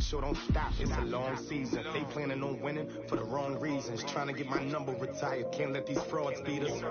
show don't stop. It's a long season. They planning on winning for the wrong reasons. Trying to get my number retired. Can't let these frauds beat us.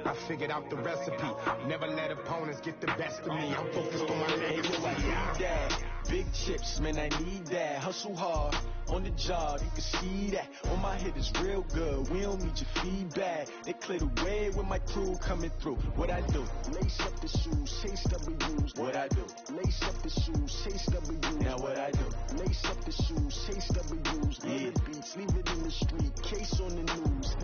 I figured out the recipe. Never let opponents get the best of me. I'm focused on my legacy. I need that. Big chips, man, I need that. Hustle hard on the job, you can see that. On my head is real good. We don't need your feedback. They clear the way with my crew coming through. What I do? Lace up the shoes, chase W's. What I do? Lace up the shoes, chase W's. Now what I do? Lace up the shoes, chase W's. Yeah. The beats, leave it in the street. Case on the news.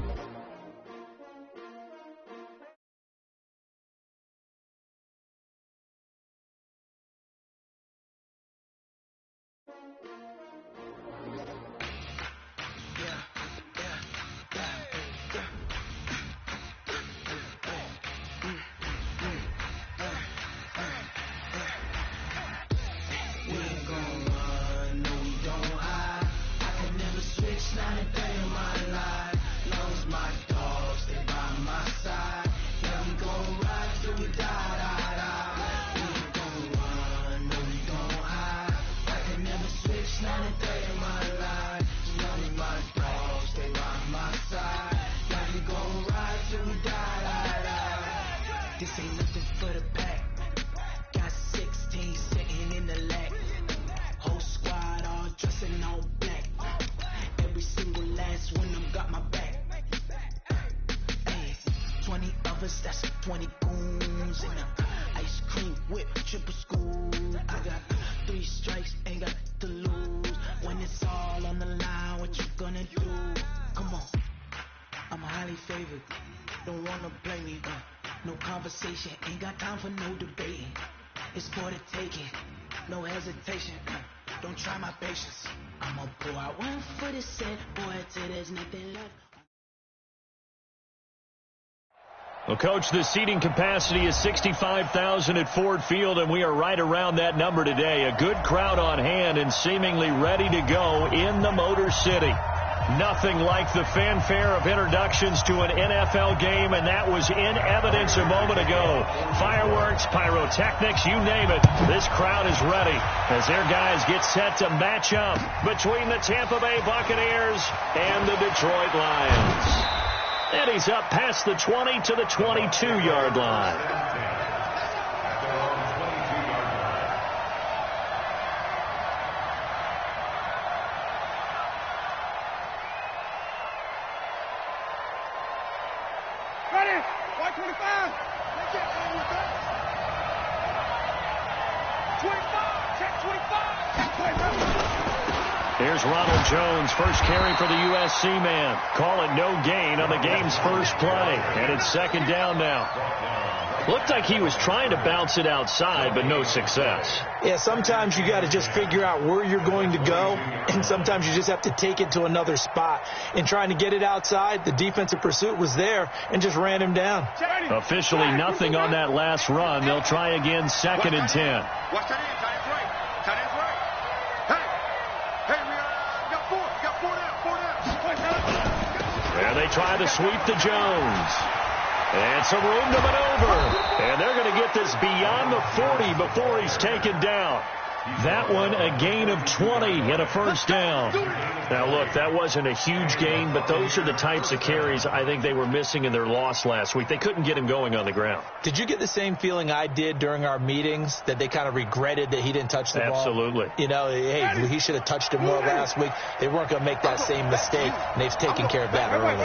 This ain't nothing for the pack. Got 16 sitting in the lag. Whole squad all dressing all black. Every single last one of them got my back. Hey, 20 of us, that's 20 goons. And a ice cream whip, triple school. I got 3 strikes, ain't got to lose. When it's all on the line, what you gonna do? Come on, I'm highly favored. Don't wanna play me, no conversation, ain't got time for no debating. It's for the taking, no hesitation. Don't try my patience. I'ma pour out one for the set, boy, till there's nothing left. Well, Coach, the seating capacity is 65,000 at Ford Field, and we are right around that number today. A good crowd on hand and seemingly ready to go in the Motor City. Nothing like the fanfare of introductions to an NFL game, and that was in evidence a moment ago. Fireworks, pyrotechnics, you name it. This crowd is ready as their guys get set to match up between the Tampa Bay Buccaneers and the Detroit Lions. And he's up past the 20 to the 22-yard line. Here's Ronald Jones, first carry for the USC man. Call it no gain on the game's first play. And it's second down now. Looked like he was trying to bounce it outside, but no success. Yeah, sometimes you got to just figure out where you're going to go, and sometimes you just have to take it to another spot. In trying to get it outside, the defensive pursuit was there and just ran him down. Officially nothing on that last run. They'll try again, 2nd and 10. Watch that in, tight end right. Tight end right. Hey, we got 4. Got 4 down. And they try to sweep to Jones. And some room to maneuver. And they're going to get this beyond the 40 before he's taken down. That one a gain of 20 and a first down. Now, look, that wasn't a huge gain, but those are the types of carries I think they were missing in their loss last week. They couldn't get him going on the ground. Did you get the same feeling I did during our meetings, that they kind of regretted that he didn't touch the ball? Absolutely. You know, hey, he should have touched it more last week. They weren't going to make that same mistake, and they've taken care of that early.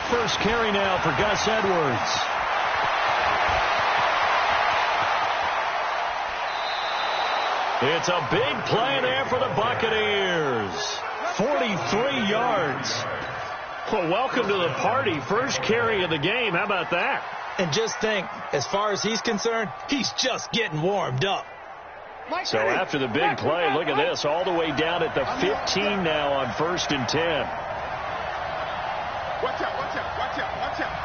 First carry now for Gus Edwards. It's a big play there for the Buccaneers. 43 yards. Well, welcome to the party. First carry of the game. How about that? And just think, as far as he's concerned, he's just getting warmed up. So after the big play, look at this. All the way down at the 15 now on 1st and 10. Watch out, watch out, watch out, watch out.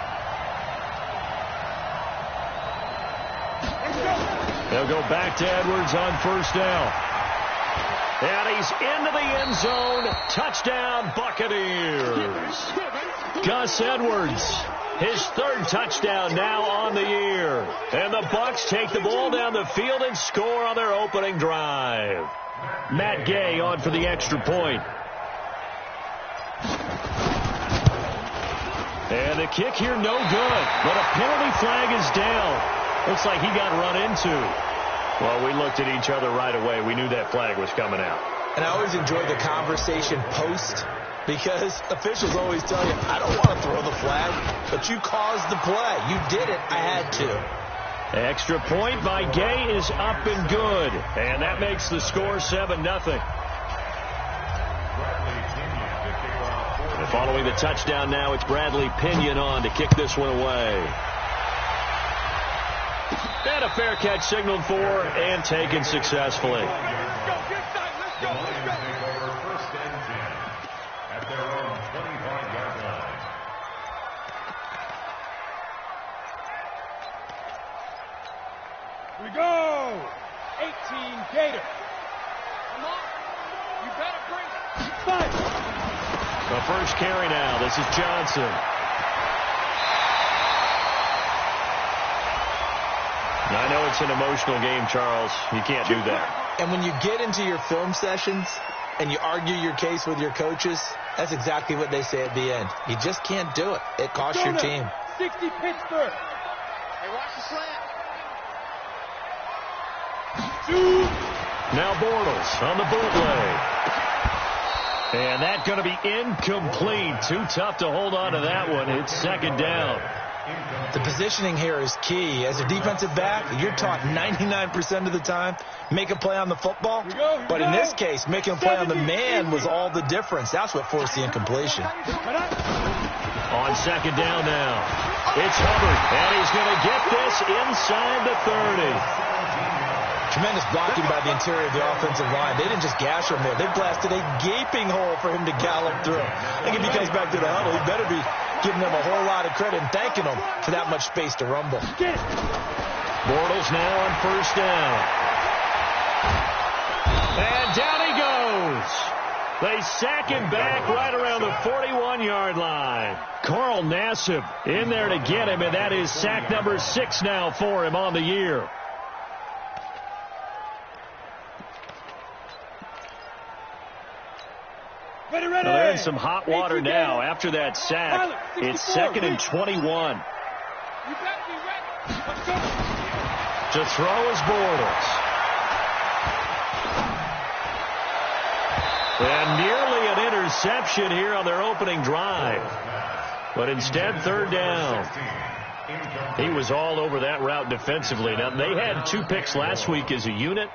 They'll go back to Edwards on 1st down. And he's into the end zone. Touchdown, Buccaneers. Gus Edwards His third touchdown now on the year. And the Bucs take the ball down the field and score on their opening drive. Matt Gay on for the extra point. And the kick here no good. But a penalty flag is down. Looks like he got run into. Well, we looked at each other right away. We knew that flag was coming out. And I always enjoy the conversation post, because officials always tell you, I don't want to throw the flag, but you caused the play. You did it. I had to. Extra point by Gay is up and good. And that makes the score 7-0. And following the touchdown now, it's Bradley Pinion on to kick this one away. And a fair catch signaled for and taken successfully. We go! 18 Gator. Come on. You better bring it. Fight. The first carry now. This is Johnson. I know it's an emotional game, Charles. You can't do that. And when you get into your film sessions and you argue your case with your coaches, that's exactly what they say at the end. You just can't do it. It costs your team. 60 Pittsburgh. Hey, watch the slant. Now Bortles on the bootleg. And that's going to be incomplete. Too tough to hold on to that one. It's second down. The positioning here is key. As a defensive back, you're taught 99% of the time, make a play on the football. But in this case, making a play on the man was all the difference. That's what forced the incompletion. On second down now, it's Hubbard. And he's going to get this inside the 30. Tremendous blocking by the interior of the offensive line. They didn't just gash him there. They blasted a gaping hole for him to gallop through. I think if he comes back to the huddle, he better be giving them a whole lot of credit and thanking them for that much space to rumble. Bortles now on first down. And down he goes. They sack him back right around the 41-yard line. Carl Nassib in there to get him, and that is sack number 6 now for him on the year. Ready. Well, they're in some hot water now after that sack. It's 2nd and 21. You better be ready. Let's go. To throw is Bortles. And nearly an interception here on their opening drive. But instead, third down. He was all over that route defensively. Now, they had 2 picks last week as a unit.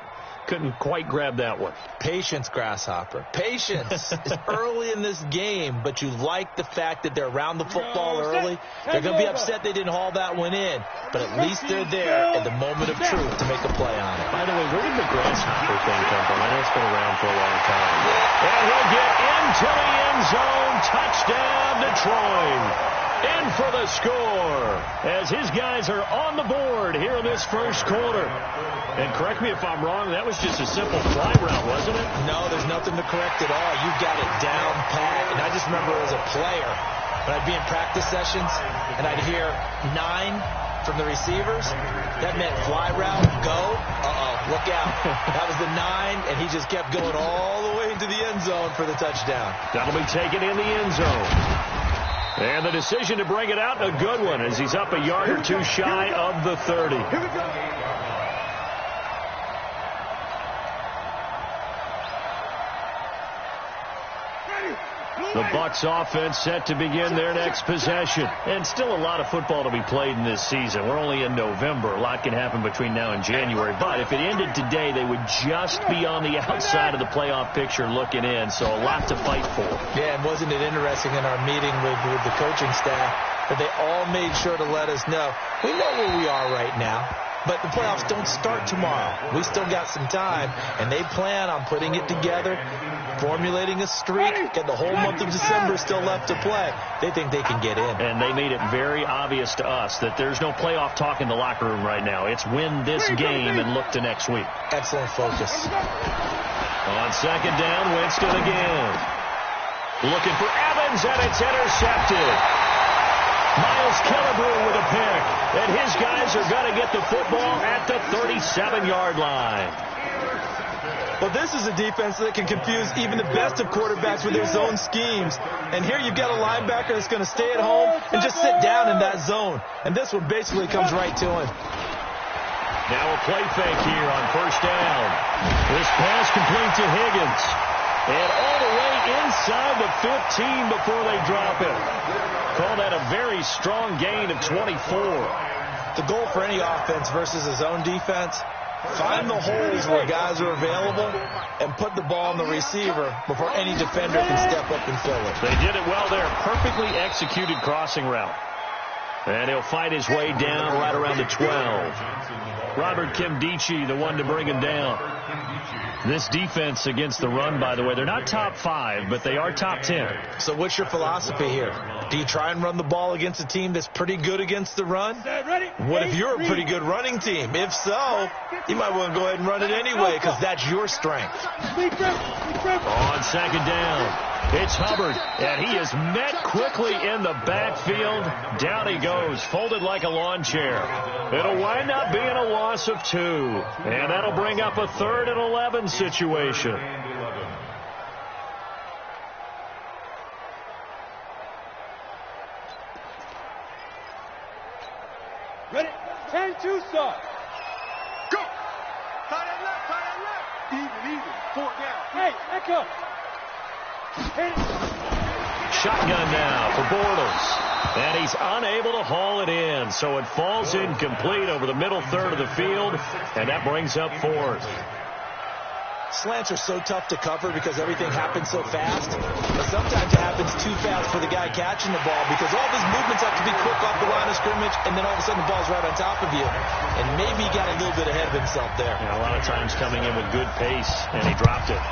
Couldn't quite grab that one. Patience, Grasshopper. Patience. It's early in this game, but you like the fact that they're around the football early. They're going to be upset they didn't haul that one in, but at least they're there at the moment of truth to make a play on it. By the way, where did the Grasshopper thing come from? I know it's been around for a long time. And he'll get into the end zone. Touchdown, Detroit. In for the score as his guys are on the board here in this first quarter. And correct me if I'm wrong, that was just a simple fly route, wasn't it? No, there's nothing to correct at all. You got it down pat. And I just remember as a player, when I'd be in practice sessions and I'd hear 9 from the receivers, that meant fly route, go. Look out. That was the 9, and he just kept going all the way into the end zone for the touchdown. That'll be taken in the end zone. And the decision to bring it out, a good one, as he's up a yard or 2 shy of the 30. Here we go. The Bucs offense set to begin their next possession. And still a lot of football to be played in this season. We're only in November. A lot can happen between now and January. But if it ended today, they would just be on the outside of the playoff picture looking in. So a lot to fight for. Yeah, and wasn't it interesting in our meeting with the coaching staff that they all made sure to let us know, we know where we are right now. But the playoffs don't start tomorrow. We still got some time, and they plan on putting it together, formulating a streak, and the whole month of December still left to play. They think they can get in. And they made it very obvious to us that there's no playoff talk in the locker room right now. It's win this game and look to next week. Excellent focus. On second down, Winston again. Looking for Evans, and it's intercepted. Miles Killebrew with a pick. And his guys are going to get the football at the 37-yard line. Well, this is a defense that can confuse even the best of quarterbacks with their zone schemes. And here you've got a linebacker that's going to stay at home and just sit down in that zone. And this one basically comes right to him. Now a play fake here on first down. This pass complete to Higgins. And all the way inside the 15 before they drop it. Call that a very strong gain of 24. The goal for any offense versus a zone defense, find the holes where guys are available and put the ball on the receiver before any defender can step up and fill it. They did it well there. Perfectly executed crossing route. And he'll fight his way down right around the 12. Robert Nkemdiche, the one to bring him down. This defense against the run, by the way, they're not top 5, but they are top 10. So what's your philosophy here? Do you try and run the ball against a team that's pretty good against the run? What if you're a pretty good running team? If so, you might want to go ahead and run it anyway because that's your strength. On second down, it's Hubbard, and he is met quickly in the backfield. Down he goes, folded like a lawn chair. It'll wind up being a loss of 2, and that'll bring up a 3rd and 11 situation. Ready? 10-2 start. Go. Tight end left. Even. 4th down. Hey, echo. Shotgun now for Bortles. And he's unable to haul it in. So it falls incomplete over the middle third of the field. And that brings up 4th. Slants are so tough to cover because everything happens so fast. But sometimes it happens too fast for the guy catching the ball because all of his movements have to be quick off the line of scrimmage, and then all of a sudden the ball's right on top of you. And maybe he got a little bit ahead of himself there. A lot of times coming in with good pace, and he dropped it.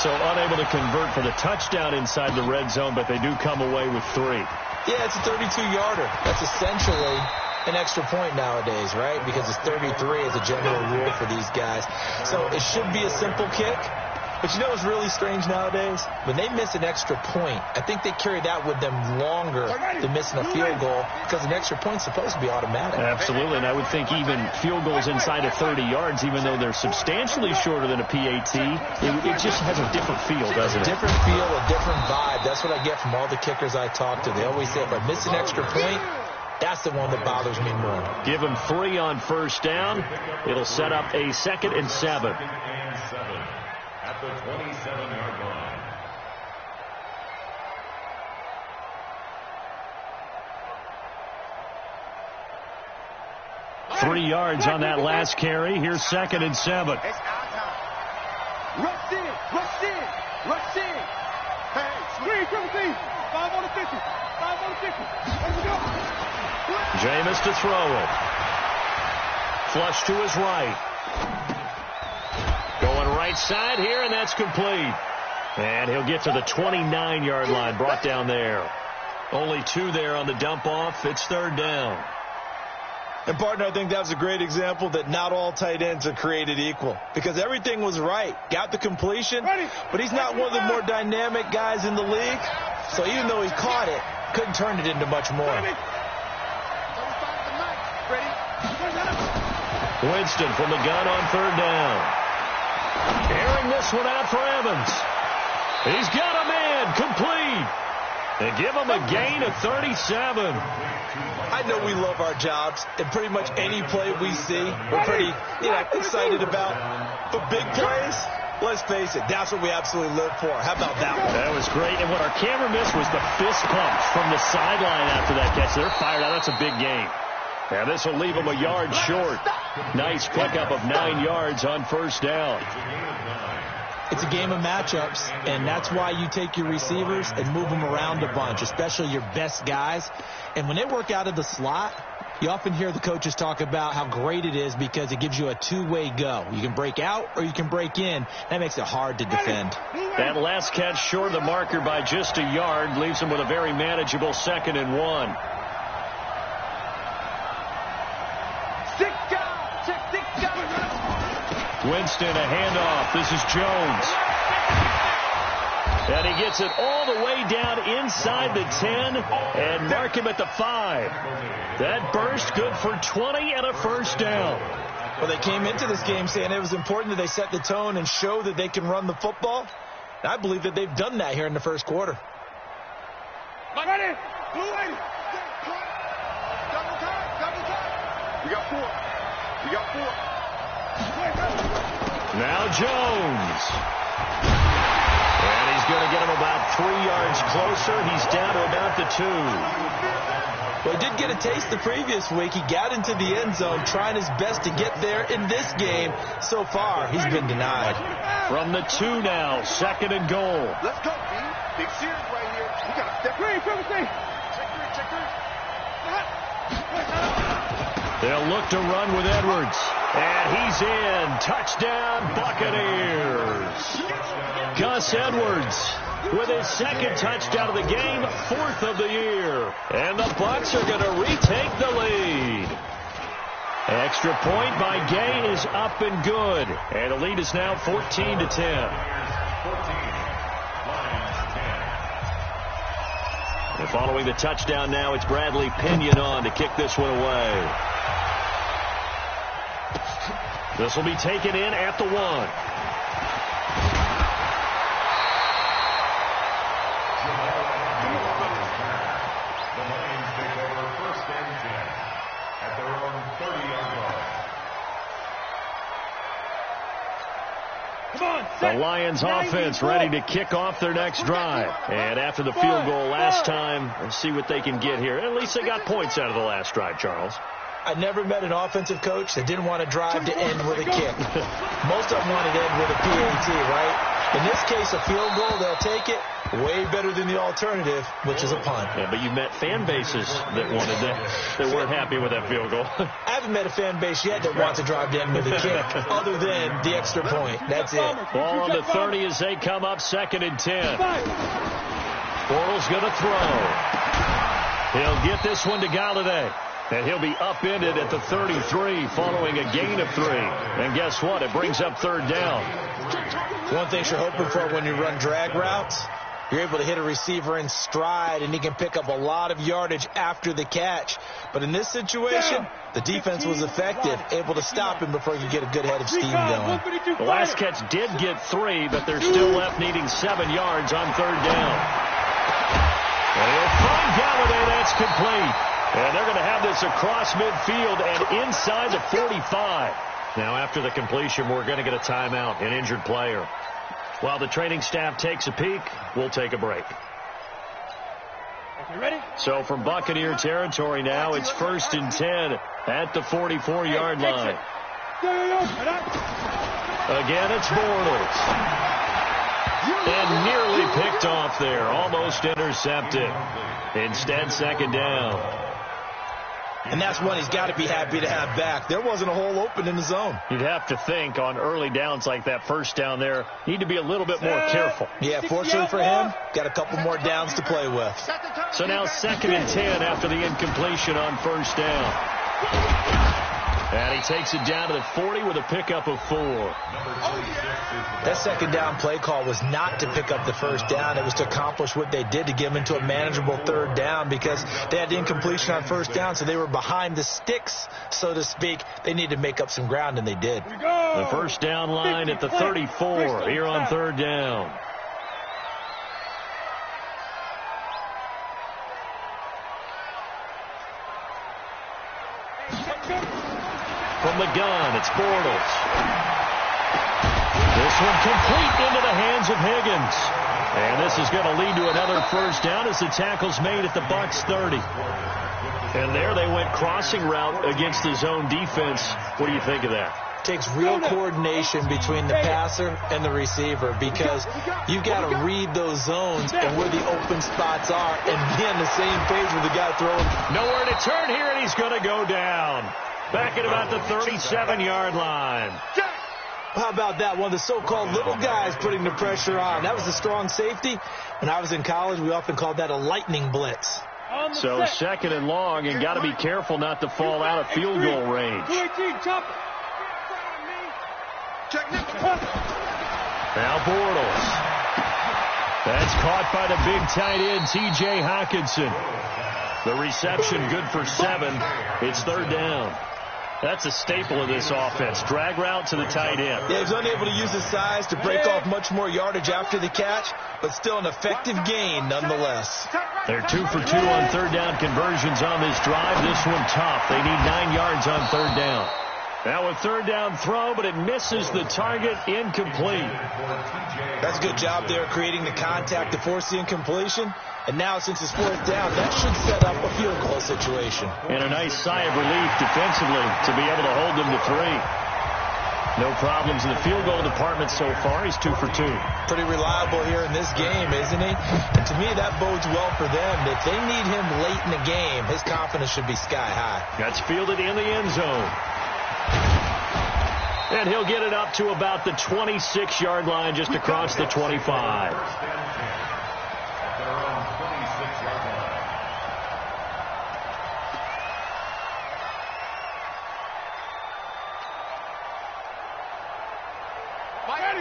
So unable to convert for the touchdown inside the red zone, but they do come away with 3. Yeah, it's a 32-yarder. That's essentially an extra point nowadays, right? Because it's 33 as a general rule for these guys. So it should be a simple kick. But you know what's really strange nowadays? When they miss an extra point, I think they carry that with them longer than missing a field goal because an extra point's supposed to be automatic. Absolutely, and I would think even field goals inside of 30 yards, even though they're substantially shorter than a PAT, it just has a different feel, doesn't it? A different feel, a different vibe. That's what I get from all the kickers I talk to. They always say, if I miss an extra point, that's the one that bothers me more. Give him 3 on first down. It'll set up a 2nd and 7. At the 27-yard line. Three yards on that last carry. Here's 2nd and 7. Rush in. Hey, screen, triple team. 5 on the 50. Let's go. Jameis to throw it. Flush to his right. Going right side here, and that's complete. And he'll get to the 29-yard line, brought down there. Only 2 there on the dump off. It's 3rd down. And, partner, I think that was a great example that not all tight ends are created equal because everything was right. Got the completion, but he's not one of the more dynamic guys in the league. So even though he caught it, couldn't turn it into much more. Winston from the gun on 3rd down. Airing this one out for Evans. He's got a man complete. They give him a gain of 37. I know we love our jobs, and pretty much any play we see, we're pretty excited about. But big plays, let's face it, that's what we absolutely live for. How about that one? That was great. And what our camera missed was the fist pumps from the sideline after that catch. They're fired out. That's a big gain. And this will leave them a yard short. Nice pickup of 9 yards on first down. It's a game of matchups, and that's why you take your receivers and move them around a bunch, especially your best guys. And when they work out of the slot, you often hear the coaches talk about how great it is because it gives you a two-way go. You can break out or you can break in. That makes it hard to defend. That last catch short of the marker by just a yard leaves them with a very manageable 2nd and 1. Winston, a handoff. This is Jones. And he gets it all the way down inside the 10 and mark him at the 5. That burst good for 20 and a first down. Well, they came into this game saying it was important that they set the tone and show that they can run the football. And I believe that they've done that here in the first quarter. Ready? Blue lady. Double time. We got 4. Now Jones. And he's going to get him about 3 yards closer. He's down to about the 2. Well, he did get a taste the previous week. He got into the end zone trying his best to get there. In this game, so far, he's been denied. From the 2 now, 2nd and goal. Let's go, B. Big series right here. We got to step green, check 3. They'll look to run with Edwards. And he's in. Touchdown, Buccaneers. Gus Edwards with his 2nd touchdown of the game, 4th of the year. And the Bucs are going to retake the lead. Extra point by Gay is up and good. And the lead is now 14-10. And following the touchdown now, it's Bradley Pinion on to kick this one away. This will be taken in at the 1. The Lions take over 1st and 10 at their own 30-yard line. The Lions offense ready to kick off their next drive. And after the field goal last time, let's see what they can get here. At least they got points out of the last drive, Charles. I never met an offensive coach that didn't want to drive to end with a kick. Most of them wanted to end with a PAT, right? In this case, a field goal, they'll take it. Way better than the alternative, which is a punt. Yeah, but you met fan bases that wanted that, that weren't happy with that field goal. I haven't met a fan base yet that wants to drive to end with a kick, other than the extra point. That's it. Ball on the 30 as they come up, 2nd and 10. Bortles going to throw. He'll get this one to Galladay. And he'll be upended at the 33 following a gain of 3. And guess what? It brings up 3rd down. One thing you're hoping for when you run drag routes, you're able to hit a receiver in stride, and he can pick up a lot of yardage after the catch. But in this situation, the defense was effective, able to stop him before he could get a good head of steam going. The last catch did get 3, but they're still left needing 7 yards on 3rd down. And he'll find Galladay. That's complete. And they're going to have this across midfield and inside the 45. Now, after the completion, we're going to get a timeout, an injured player. While the training staff takes a peek, we'll take a break. You ready? So from Buccaneer territory now, it's 1st and 10 at the 44-yard line. Again, it's Bortles. And nearly picked off there, almost intercepted. Instead, 2nd down. And that's one he's got to be happy to have back. There wasn't a hole open in the zone. You'd have to think on early downs like that, 1st down there, need to be a little bit more careful. Yeah, fortunately for him, got a couple more downs to play with. So now 2nd and 10 after the incompletion on 1st down. And he takes it down to the 40 with a pickup of 4. That 2nd down play call was not to pick up the 1st down. It was to accomplish what they did to get them into a manageable 3rd down because they had the incompletion on 1st down, so they were behind the sticks, so to speak. They needed to make up some ground, and they did. The 1st down line at the 34 here on 3rd down. From the gun, it's Bortles. This one complete into the hands of Higgins. And this is going to lead to another 1st down as the tackle's made at the Bucs 30. And there they went crossing route against the zone defense. What do you think of that? Takes real coordination between the passer and the receiver because you've got to read those zones and where the open spots are and be on the same page with the guy throwing. Nowhere to turn here, and he's going to go down. Back at about the 37-yard line. How about that? One of the so-called little guys putting the pressure on. That was the strong safety. When I was in college, we often called that a lightning blitz. So 2nd and long, and got to be careful not to fall out of field goal range. Now Bortles. That's caught by the big tight end, T.J. Hockenson. The reception good for 7. It's third down. That's a staple of this offense. Drag route to the tight end. Yeah, he's unable to use his size to break off much more yardage after the catch, but still an effective gain nonetheless. They're 2 for 2 on third down conversions on this drive. This one tough. They need 9 yards on third down. Now a third down throw, but it misses the target. Incomplete. That's a good job there creating the contact to force the incompletion. And now, since it's fourth down, that should set up a field goal situation. And a nice sigh of relief defensively to be able to hold them to 3. No problems in the field goal department so far. He's 2 for 2. Pretty reliable here in this game, isn't he? And to me, that bodes well for them. If they need him late in the game, his confidence should be sky high. That's fielded in the end zone. And he'll get it up to about the 26-yard line, just across the 25.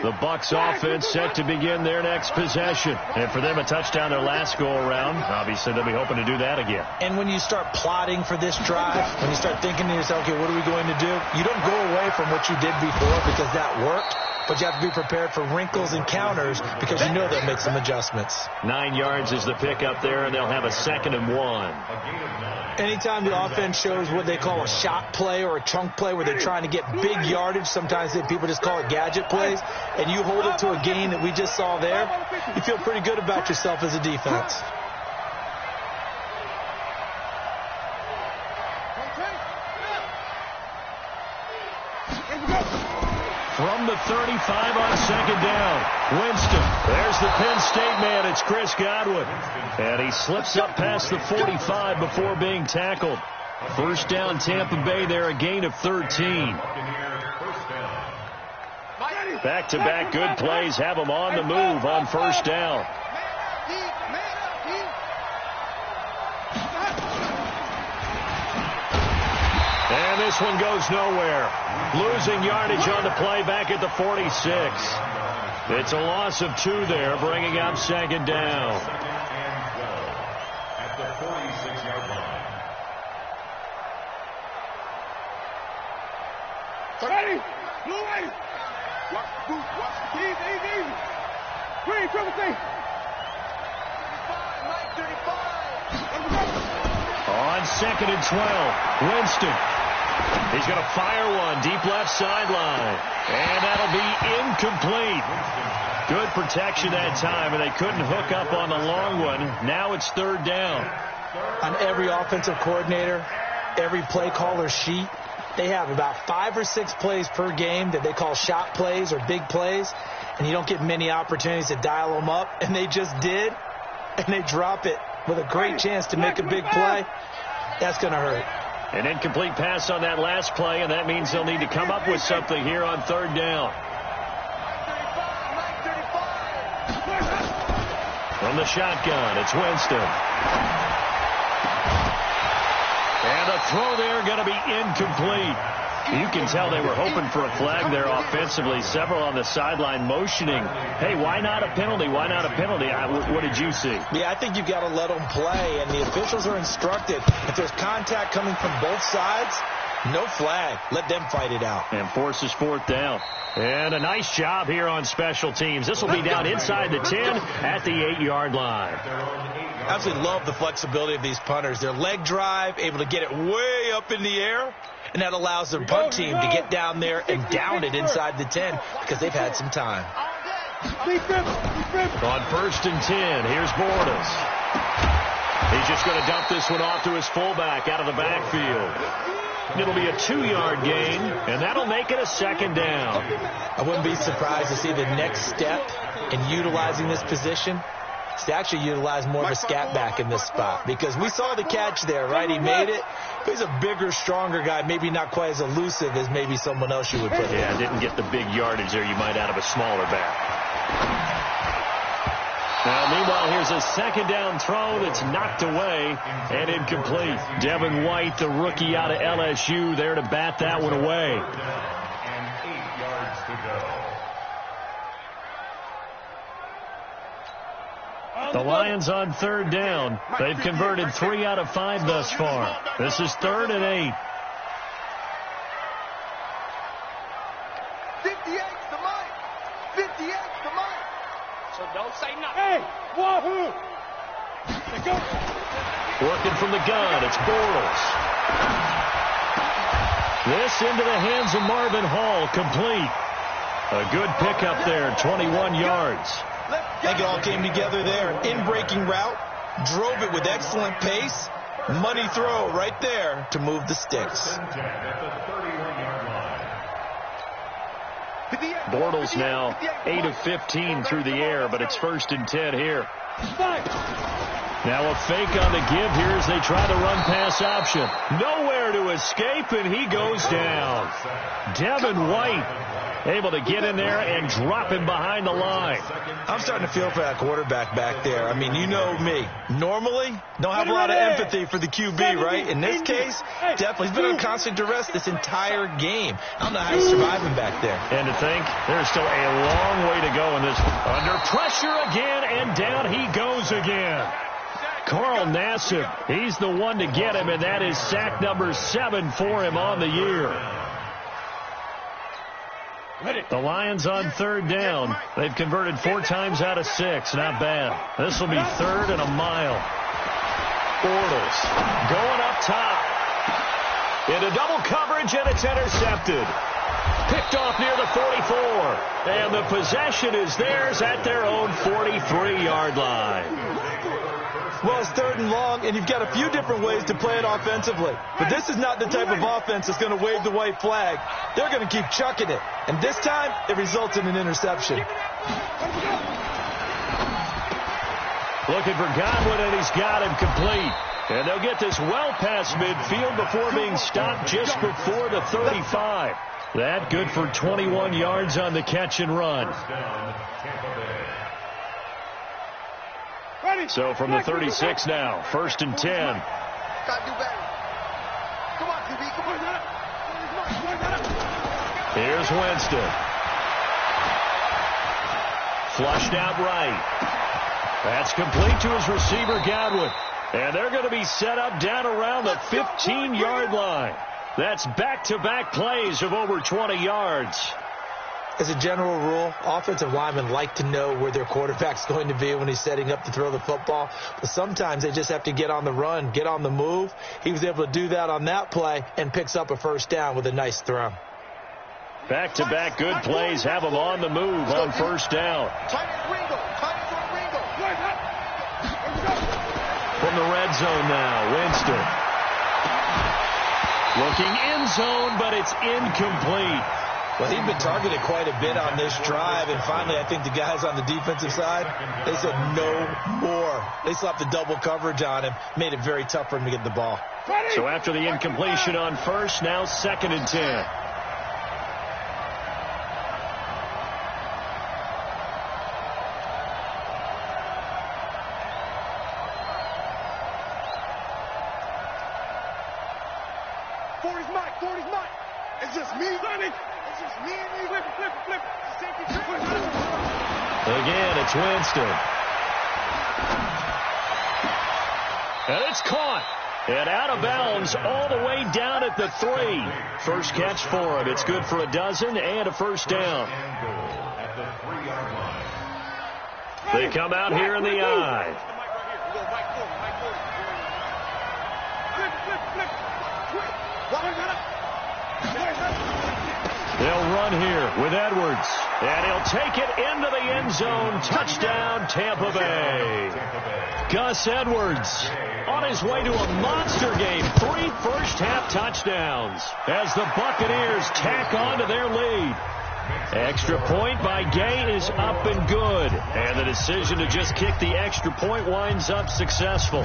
The Bucs offense set to begin their next possession. And for them, a touchdown their last go-around. Obviously, they'll be hoping to do that again. And when you start plotting for this drive, when you start thinking to yourself, okay, what are we going to do? You don't go away from what you did before because that worked. But you have to be prepared for wrinkles and counters because you know they'll make some adjustments. 9 yards is the pickup there, and they'll have a 2nd and 1. Anytime the offense shows what they call a shot play or a chunk play where they're trying to get big yardage, sometimes people just call it gadget plays, and you hold it to a gain that we just saw there, you feel pretty good about yourself as a defense. From the 35 on 2nd down, Winston. There's the Penn State man. It's Chris Godwin. And he slips up past the 45 before being tackled. First down, Tampa Bay there, a gain of 13. Back-to-back good plays have them on the move on first down. And this one goes nowhere. Losing yardage on the play back at the 46. It's a loss of 2 there, bringing up 2nd down. At the 46-yard line. Ready? Blue way. Watch the easy. Green, triple C. 35. On 2nd and 12, Winston. He's going to fire one deep left sideline. And that'll be incomplete. Good protection that time, and they couldn't hook up on the long one. Now it's third down. On every offensive coordinator, every play caller sheet, they have about 5 or 6 plays per game that they call shot plays or big plays, and you don't get many opportunities to dial them up, and they just did, and they drop it with a great chance to make a big play. That's going to hurt. An incomplete pass on that last play, and that means they'll need to come up with something here on third down. From the shotgun, it's Winston. And a throw there going to be incomplete. You can tell they were hoping for a flag there offensively. Several on the sideline motioning, hey, why not a penalty? Why not a penalty? What did you see? Yeah, I think you've got to let them play, and the officials are instructed. If there's contact coming from both sides, no flag. Let them fight it out. And forces fourth down. And a nice job here on special teams. This will be down inside the 10 at the 8-yard line. I absolutely love the flexibility of these punters. Their leg drive, able to get it way up in the air, and that allows their punt team to get down there and down it inside the 10 because they've had some time. On 1st and 10, here's Bortles. He's just going to dump this one off to his fullback out of the backfield. It'll be a 2-yard gain, and that'll make it a 2nd down. I wouldn't be surprised to see the next step in utilizing this position is to actually utilize more of a scat back in this spot, because we saw the catch there, right? He made it. But he's a bigger, stronger guy, maybe not quite as elusive as maybe someone else you would put in. Yeah, didn't get the big yardage there you might out of a smaller back. Now, meanwhile, here's a 2nd down throw that's knocked away and incomplete. Devin White, the rookie out of LSU, there to bat that one away. And 8 yards to go. The Lions on third down. They've converted 3 out of 5 thus far. This is 3rd and 8. 58's the mic. 58's the mic. So don't say nothing. Hey, wahoo! Working from the gun, it's Bortles. This into the hands of Marvin Hall, complete. A good pickup there, 21 yards. I think it all came together there. In-breaking route, drove it with excellent pace. Money throw right there to move the sticks. Bortles now 8 of 15 through the air, but it's 1st and 10 here. Now a fake on the give here as they try the run-pass option. Nowhere to escape, and he goes down. Devin White able to get in there and drop him behind the line. I'm starting to feel for that quarterback back there. I mean, you know me. Normally, don't have a lot of empathy for the QB, right? In this case, definitely. He's been on constant duress this entire game. I don't know how he's surviving back there. And to think, there's still a long way to go in this. Under pressure again, and down he goes again. Carl Nassib, he's the one to get him, and that is sack number 7 for him on the year. The Lions on 3rd down. They've converted 4 times out of 6. Not bad. This will be 3rd and a mile. Bortles going up top. Into double coverage, and it's intercepted. Picked off near the 44. And the possession is theirs at their own 43-yard line. Well, it's 3rd and long, and you've got a few different ways to play it offensively. But this is not the type of offense that's going to wave the white flag. They're going to keep chucking it. And this time, it results in an interception. Looking for Godwin, and he's got him complete. And they'll get this well past midfield before being stopped just before the 35. That good for 21 yards on the catch and run. So from the 36 now, 1st and 10. Gotta do better. Come on, QB. Come on. Here's Winston. Flushed out right. That's complete to his receiver, Godwin. And they're going to be set up down around the 15-yard line. That's back-to-back plays of over 20 yards. As a general rule, offensive linemen like to know where their quarterback's going to be when he's setting up to throw the football. But sometimes they just have to get on the run, get on the move. He was able to do that on that play and picks up a 1st down with a nice throw. Back-to-back good plays have him on the move on 1st down. From the red zone now, Winston. Looking end zone, but it's incomplete. Well, he'd been targeted quite a bit on this drive, and finally I think the guys on the defensive side, they said no more. They slapped the double coverage on him, made it very tough for him to get the ball. So after the incompletion on 1st, now 2nd and 10. It's just me running. It's just me and me. Flip. Again, it's Winston. And it's caught. And out of bounds all the way down at the 3. First catch for him. It's good for a dozen and a 1st down. They come out here in the I. They'll run here with Edwards. And he'll take it into the end zone. Touchdown, Tampa Bay. Gus Edwards on his way to a monster game. 3 first-half touchdowns as the Buccaneers tack on to their lead. Extra point by Gay is up and good. And the decision to just kick the extra point winds up successful.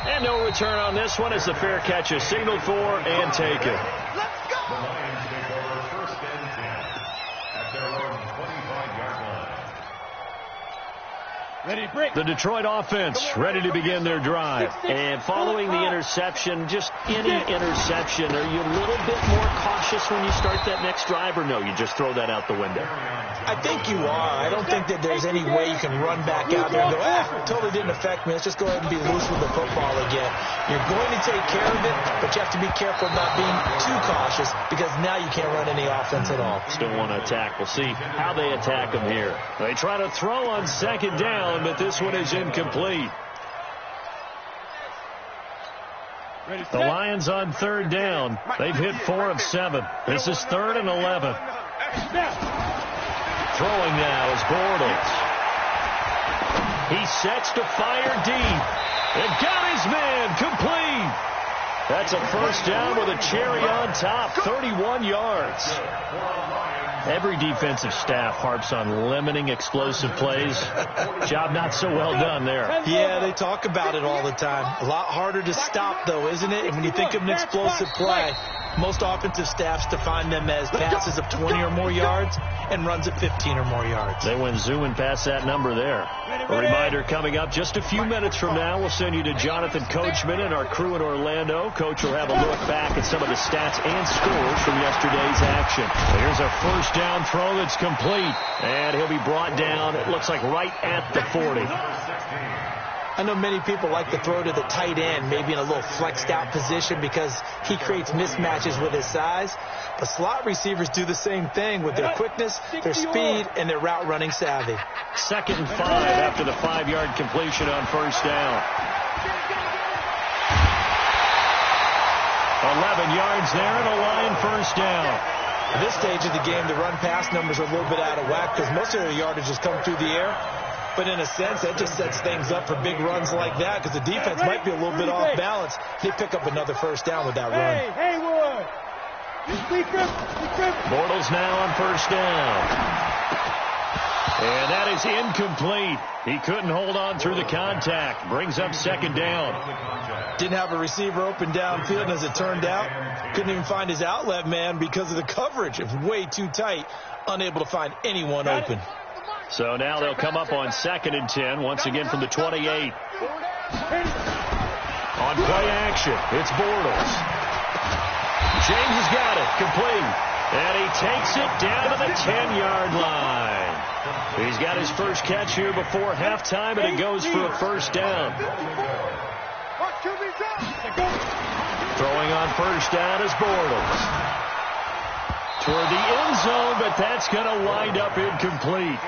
And no return on this one as the fair catch is signaled for and taken. Let's go! The Lions take over 1st and 10 at their own 25-yard line. The Detroit offense ready to begin their drive. And following the interception, just any interception, are you a little bit more cautious when you start that next drive, or no, you just throw that out the window? I think you are. I don't think that there's any way you can run back out there and go, totally didn't affect me. Let's just go ahead and be loose with the football again. You're going to take care of it, but you have to be careful not being too cautious because now you can't run any offense at all. Still want to attack. We'll see how they attack them here. They try to throw on second down, but this one is incomplete. The Lions on third down. They've hit 4 of 7. This is 3rd and 11. Throwing now is Bortles. He sets to fire deep. And got his man complete. That's a first down with a cherry on top. 31 yards. Every defensive staff harps on limiting explosive plays. Job not so well done there. Yeah, they talk about it all the time. A lot harder to stop, though, isn't it? And when you think of an explosive play, most offensive staffs define them as passes of 20 or more yards and runs of 15 or more yards. They went zooming past that number there. A reminder coming up just a few minutes from now. We'll send you to Jonathan Coachman and our crew in Orlando. Coach will have a look back at some of the stats and scores from yesterday's action. Here's a first down throw that's complete. And he'll be brought down, it looks like right at the 40. I know many people like to throw to the tight end, maybe in a little flexed out position because he creates mismatches with his size. But slot receivers do the same thing with their quickness, their speed, and their route running savvy. 2nd and 5 after the 5-yard completion on first down. 11 yards there and a Lion first down. At this stage of the game, the run-pass numbers are a little bit out of whack because most of their yardage has come through the air. But in a sense, that just sets things up for big runs like that because the defense might be a little bit off balance. They pick up another first down with that run. Bortles now on first down. And that is incomplete. He couldn't hold on through the contact. Brings up 2nd down. Didn't have a receiver open downfield, and as it turned out, couldn't even find his outlet man because of the coverage. It was way too tight, unable to find anyone open. So now they'll come up on 2nd and 10, once again from the 28. On play action, it's Bortles. James has got it, complete. And he takes it down to the 10-yard line. He's got his first catch here before halftime, and it goes for a first down. Throwing on first down is Bortles. Toward the end zone, but that's going to wind up incomplete.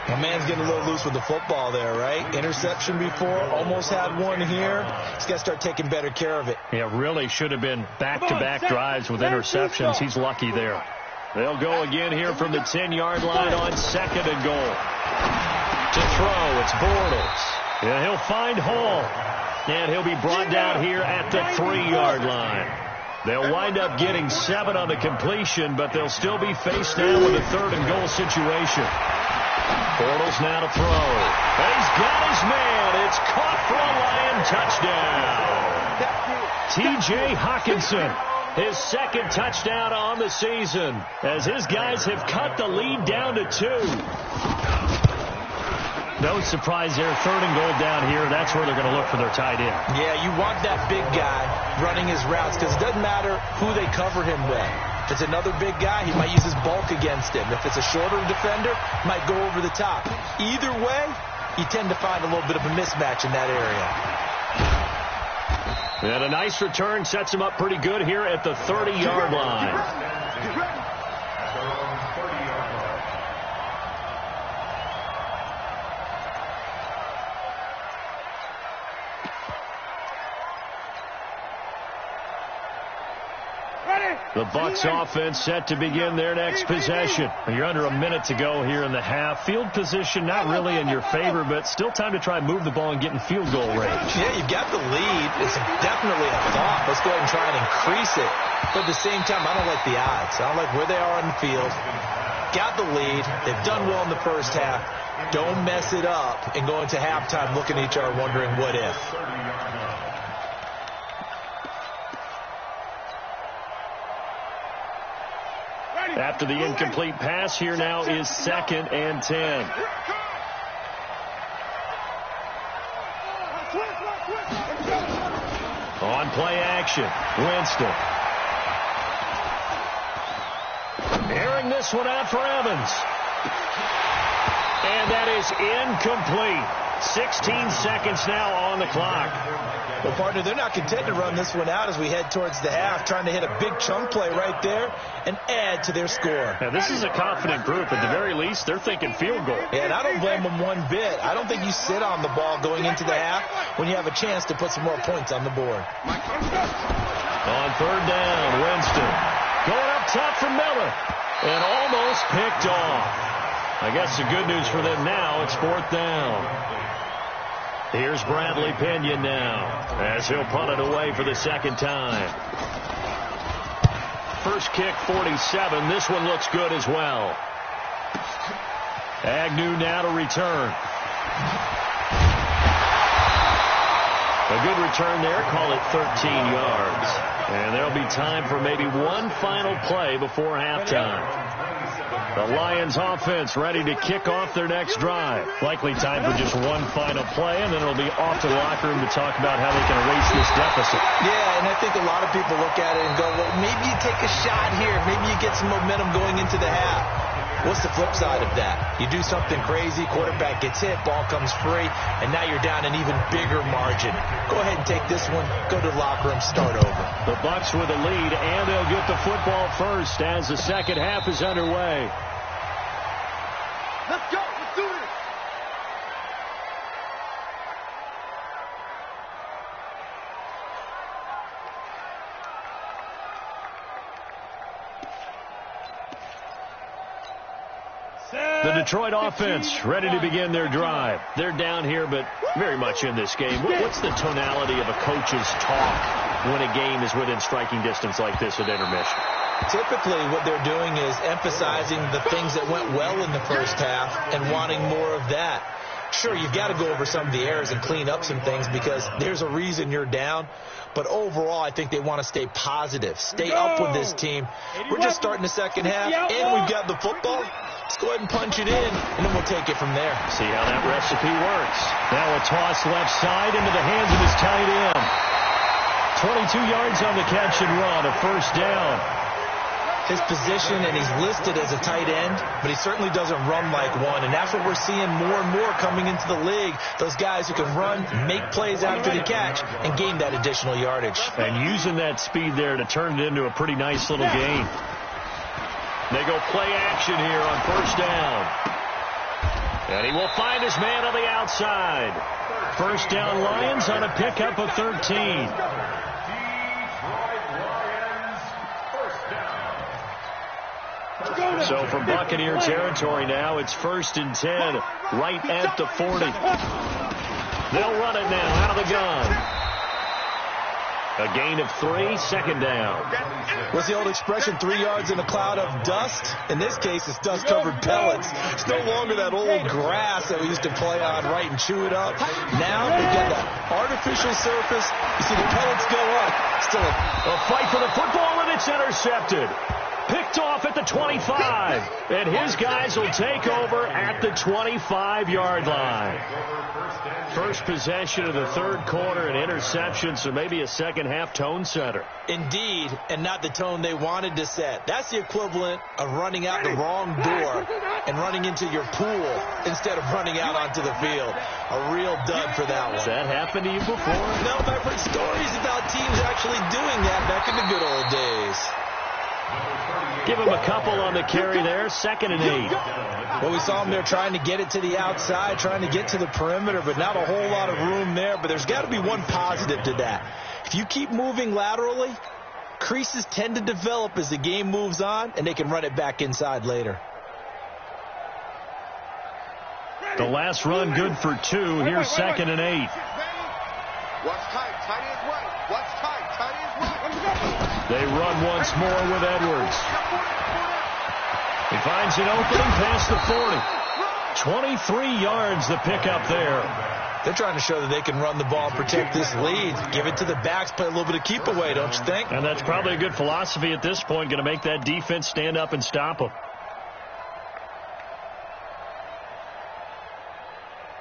My man's getting a little loose with the football there, right? Interception before, almost had one here. He's got to start taking better care of it. Yeah, really should have been back-to-back drives with interceptions. He's lucky there. They'll go again here from the 10-yard line on 2nd and goal. To throw, it's Bortles. Yeah, he'll find Hall. And he'll be brought down here at the 3-yard line. They'll wind up getting 7 on the completion, but they'll still be faced now with a 3rd and goal situation. Bortles now to throw. And he's got his man. It's caught for a Lion touchdown. T.J. Hockenson, his 2nd touchdown on the season, as his guys have cut the lead down to 2. No surprise there, 3rd and goal down here. That's where they're going to look for their tight end. Yeah, you want that big guy running his routes because it doesn't matter who they cover him with. If it's another big guy, he might use his bulk against him. If it's a shorter defender, might go over the top. Either way, you tend to find a little bit of a mismatch in that area. And a nice return sets him up pretty good here at the 30-yard line. The Bucs offense set to begin their next possession. You're under a minute to go here in the half. Field position not really in your favor, but still time to try and move the ball and get in field goal range. Yeah, you've got the lead. It's definitely a thought. Let's go ahead and try and increase it. But at the same time, I don't like the odds. I don't like where they are on the field. Got the lead. They've done well in the first half. Don't mess it up and go into halftime looking at each other wondering what if. After the incomplete pass, here now is 2nd and 10. possession. Winston. Airing this one out for Evans. And that is incomplete. 16 seconds now on the clock. Well, partner, they're not content to run this one out as we head towards the half, trying to hit a big chunk play right there and add to their score. Now, this is a confident group. At the very least, they're thinking field goal. Yeah, and I don't blame them one bit. I don't think you sit on the ball going into the half when you have a chance to put some more points on the board. On third down, Winston going up top for Miller and almost picked off. I guess the good news for them now, it's fourth down. Here's Bradley Pinion now as he'll punt it away for the second time. First kick, 47. This one looks good as well. Agnew now to return. A good return there. Call it 13 yards. And there'll be time for maybe one final play before halftime. The Lions offense ready to kick off their next drive. Likely time for just one final play, and then it'll be off to the locker room to talk about how they can erase this deficit. Yeah, and I think a lot of people look at it and go, well, maybe you take a shot here. Maybe you get some momentum going into the half. What's the flip side of that? You do something crazy, quarterback gets hit, ball comes free, and now you're down an even bigger margin. Go ahead and take this one, go to the locker room, start over. The Bucs with a lead, and they'll get the football first as the second half is underway. Let's go. Let's do this. The Detroit offense ready to begin their drive. They're down here, but very much in this game. What's the tonality of a coach's talk when a game is within striking distance like this at intermission? Typically, what they're doing is emphasizing the things that went well in the first half and wanting more of that. Sure, you've got to go over some of the errors and clean up some things because there's a reason you're down. But overall, I think they want to stay positive, stay up with this team. We're just starting the second half, and we've got the football. Let's go ahead and punch it in, and then we'll take it from there. See how that recipe works. Now a toss left side into the hands of his tight end. 22 yards on the catch and run, a first down. His position, and he's listed as a tight end, but he certainly doesn't run like one, and that's what we're seeing more and more coming into the league. Those guys who can run, make plays after the catch, and gain that additional yardage. And using that speed there to turn it into a pretty nice little gain. They go play action here on first down. And he will find his man on the outside. First down Lions on a pickup of 13. So from Buccaneer territory now, it's 1st and 10, right at the 40. They'll run it now out of the gun. A gain of 3, second down. What's the old expression, 3 yards in a cloud of dust? In this case, it's dust-covered pellets. It's no longer that old grass that we used to play on, right, and chew it up. Now they've got that artificial surface. You see the pellets go up. Still a fight for the football, and it's intercepted. Picked off at the 25. And his guys will take over at the 25-yard line. First possession of the third quarter, an interception, so maybe a second-half tone setter. Indeed, and not the tone they wanted to set. That's the equivalent of running out the wrong door and running into your pool instead of running out onto the field. A real dud for that one. Has that happened to you before? No, I've heard stories about teams actually doing that back in the good old days. Give him a couple on the carry there, 2nd and 8. Well, we saw him there trying to get it to the outside, trying to get to the perimeter, but not a whole lot of room there. But there's got to be one positive to that. If you keep moving laterally, creases tend to develop as the game moves on, and they can run it back inside later. The last run good for 2. Here's 2nd and 8. Watch tight. Tight end's right. Watch tight. Tight end's right. They run once more with Edwards. He finds an opening past the 40. 23 yards the pickup there. They're trying to show that they can run the ball and protect this lead. Give it to the backs, play a little bit of keep away, don't you think? And that's probably a good philosophy at this point, going to make that defense stand up and stop them.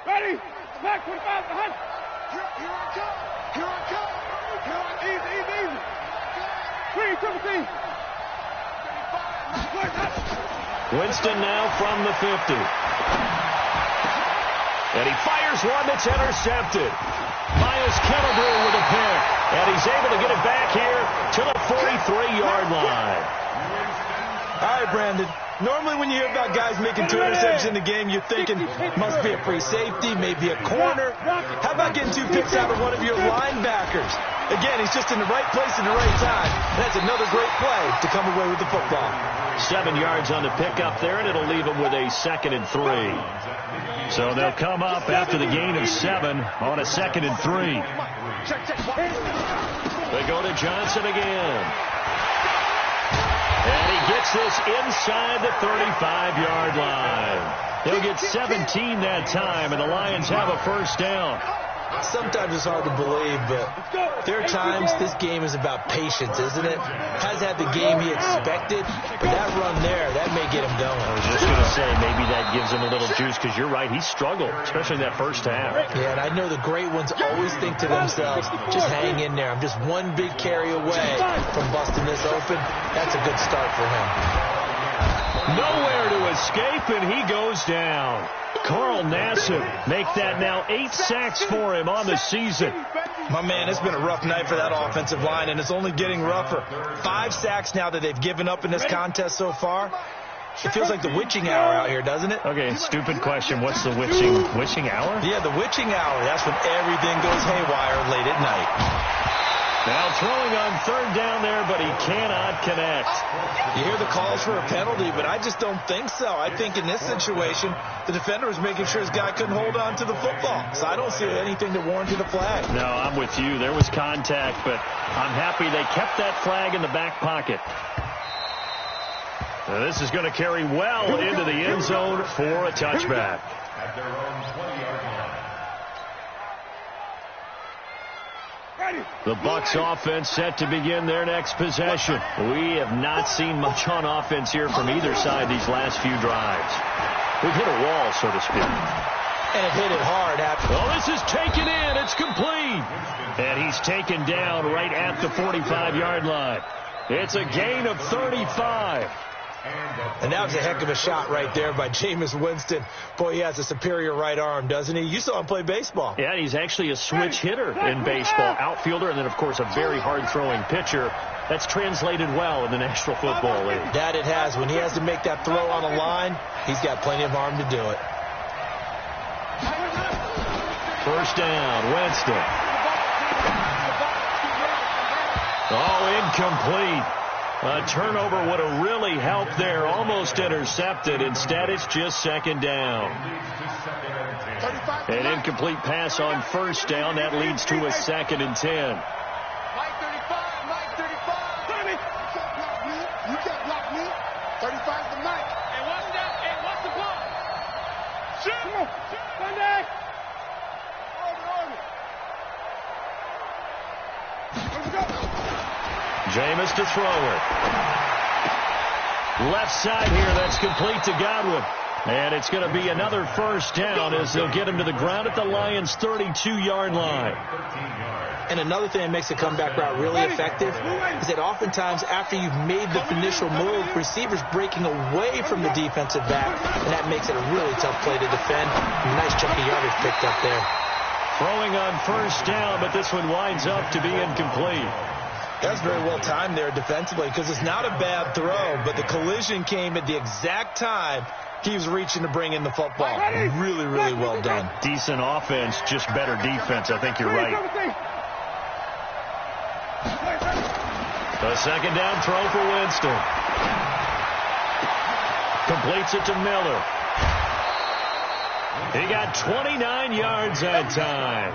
Ready? Back 25 behind. Here I come. Here I come. Easy, easy, easy. Winston now from the 50. And he fires one that's intercepted. Miles Killebrew with a pick. And he's able to get it back here to the 43-yard line. All right, Brandon. Normally when you hear about guys making 2 interceptions in the game, you're thinking must be a free safety, maybe a corner. How about getting 2 picks out of one of your linebackers? Again, he's just in the right place at the right time. That's another great play to come away with the football. 7 yards on the pickup there, and it'll leave him with a 2nd and 3. So they'll come up after the gain of 7 on a 2nd and 3. They go to Johnson again. And he gets this inside the 35-yard line. He'll get 17 that time, and the Lions have a first down. Sometimes it's hard to believe, but there are times this game is about patience, isn't it? Has had the game he expected, but that run there, that may get him going. I was just going to say, maybe that gives him a little juice, because you're right, he struggled, especially in that first half. Yeah, and I know the great ones always think to themselves, just hang in there. I'm just one big carry away from busting this open. That's a good start for him. Nowhere to escape, and he goes down. Carl Nassib make that now 8 sacks for him on the season. My man, it's been a rough night for that offensive line, and it's only getting rougher. 5 sacks now that they've given up in this contest so far. It feels like the witching hour out here, doesn't it? Okay, stupid question. What's the witching hour? Yeah, the witching hour. That's when everything goes haywire late at night. Now throwing on 3rd down there, but he cannot connect. You hear the calls for a penalty, but I just don't think so. I think in this situation, the defender was making sure his guy couldn't hold on to the football. So I don't see anything that warranted a flag. No, I'm with you. There was contact, but I'm happy they kept that flag in the back pocket. Now this is going to carry well into the end zone for a touchback. At their own 20-yard line. The Bucs offense set to begin their next possession. We have not seen much on offense here from either side these last few drives. We've hit a wall, so to speak. And it hit it hard. Oh, this is taken in. It's complete. And he's taken down right at the 45-yard line. It's a gain of 35. And that was a heck of a shot right there by Jameis Winston. Boy, he has a superior right arm, doesn't he? You saw him play baseball. Yeah, he's actually a switch hitter in baseball. Outfielder, and then, of course, a very hard-throwing pitcher. That's translated well in the National Football League. That it has. When he has to make that throw on a line, he's got plenty of arm to do it. First down, Winston. Oh, incomplete. A turnover would have really helped there. Almost intercepted. Instead, it's just 2nd down. An incomplete pass on first down. That leads to a 2nd and 10. Mike 35, Mike 35. You can't block me. 35's the Mike. Hey, what's that? Hey, what's the block? Shoot! Come on. Sunday. Let's go. Jameis to throw it. Left side here, that's complete to Godwin. And it's going to be another first down as they'll get him to the ground at the Lions' 32-yard line. And another thing that makes the comeback route really effective is that oftentimes after you've made the initial move, receivers breaking away from the defensive back, and that makes it a really tough play to defend. Nice chunk of yardage picked up there. Throwing on first down, but this one winds up to be incomplete. That's very well timed there defensively because it's not a bad throw, but the collision came at the exact time he was reaching to bring in the football. Really, really well done. Decent offense, just better defense. I think you're right. A 2nd down throw for Winston. Completes it to Miller. He got 29 yards that time.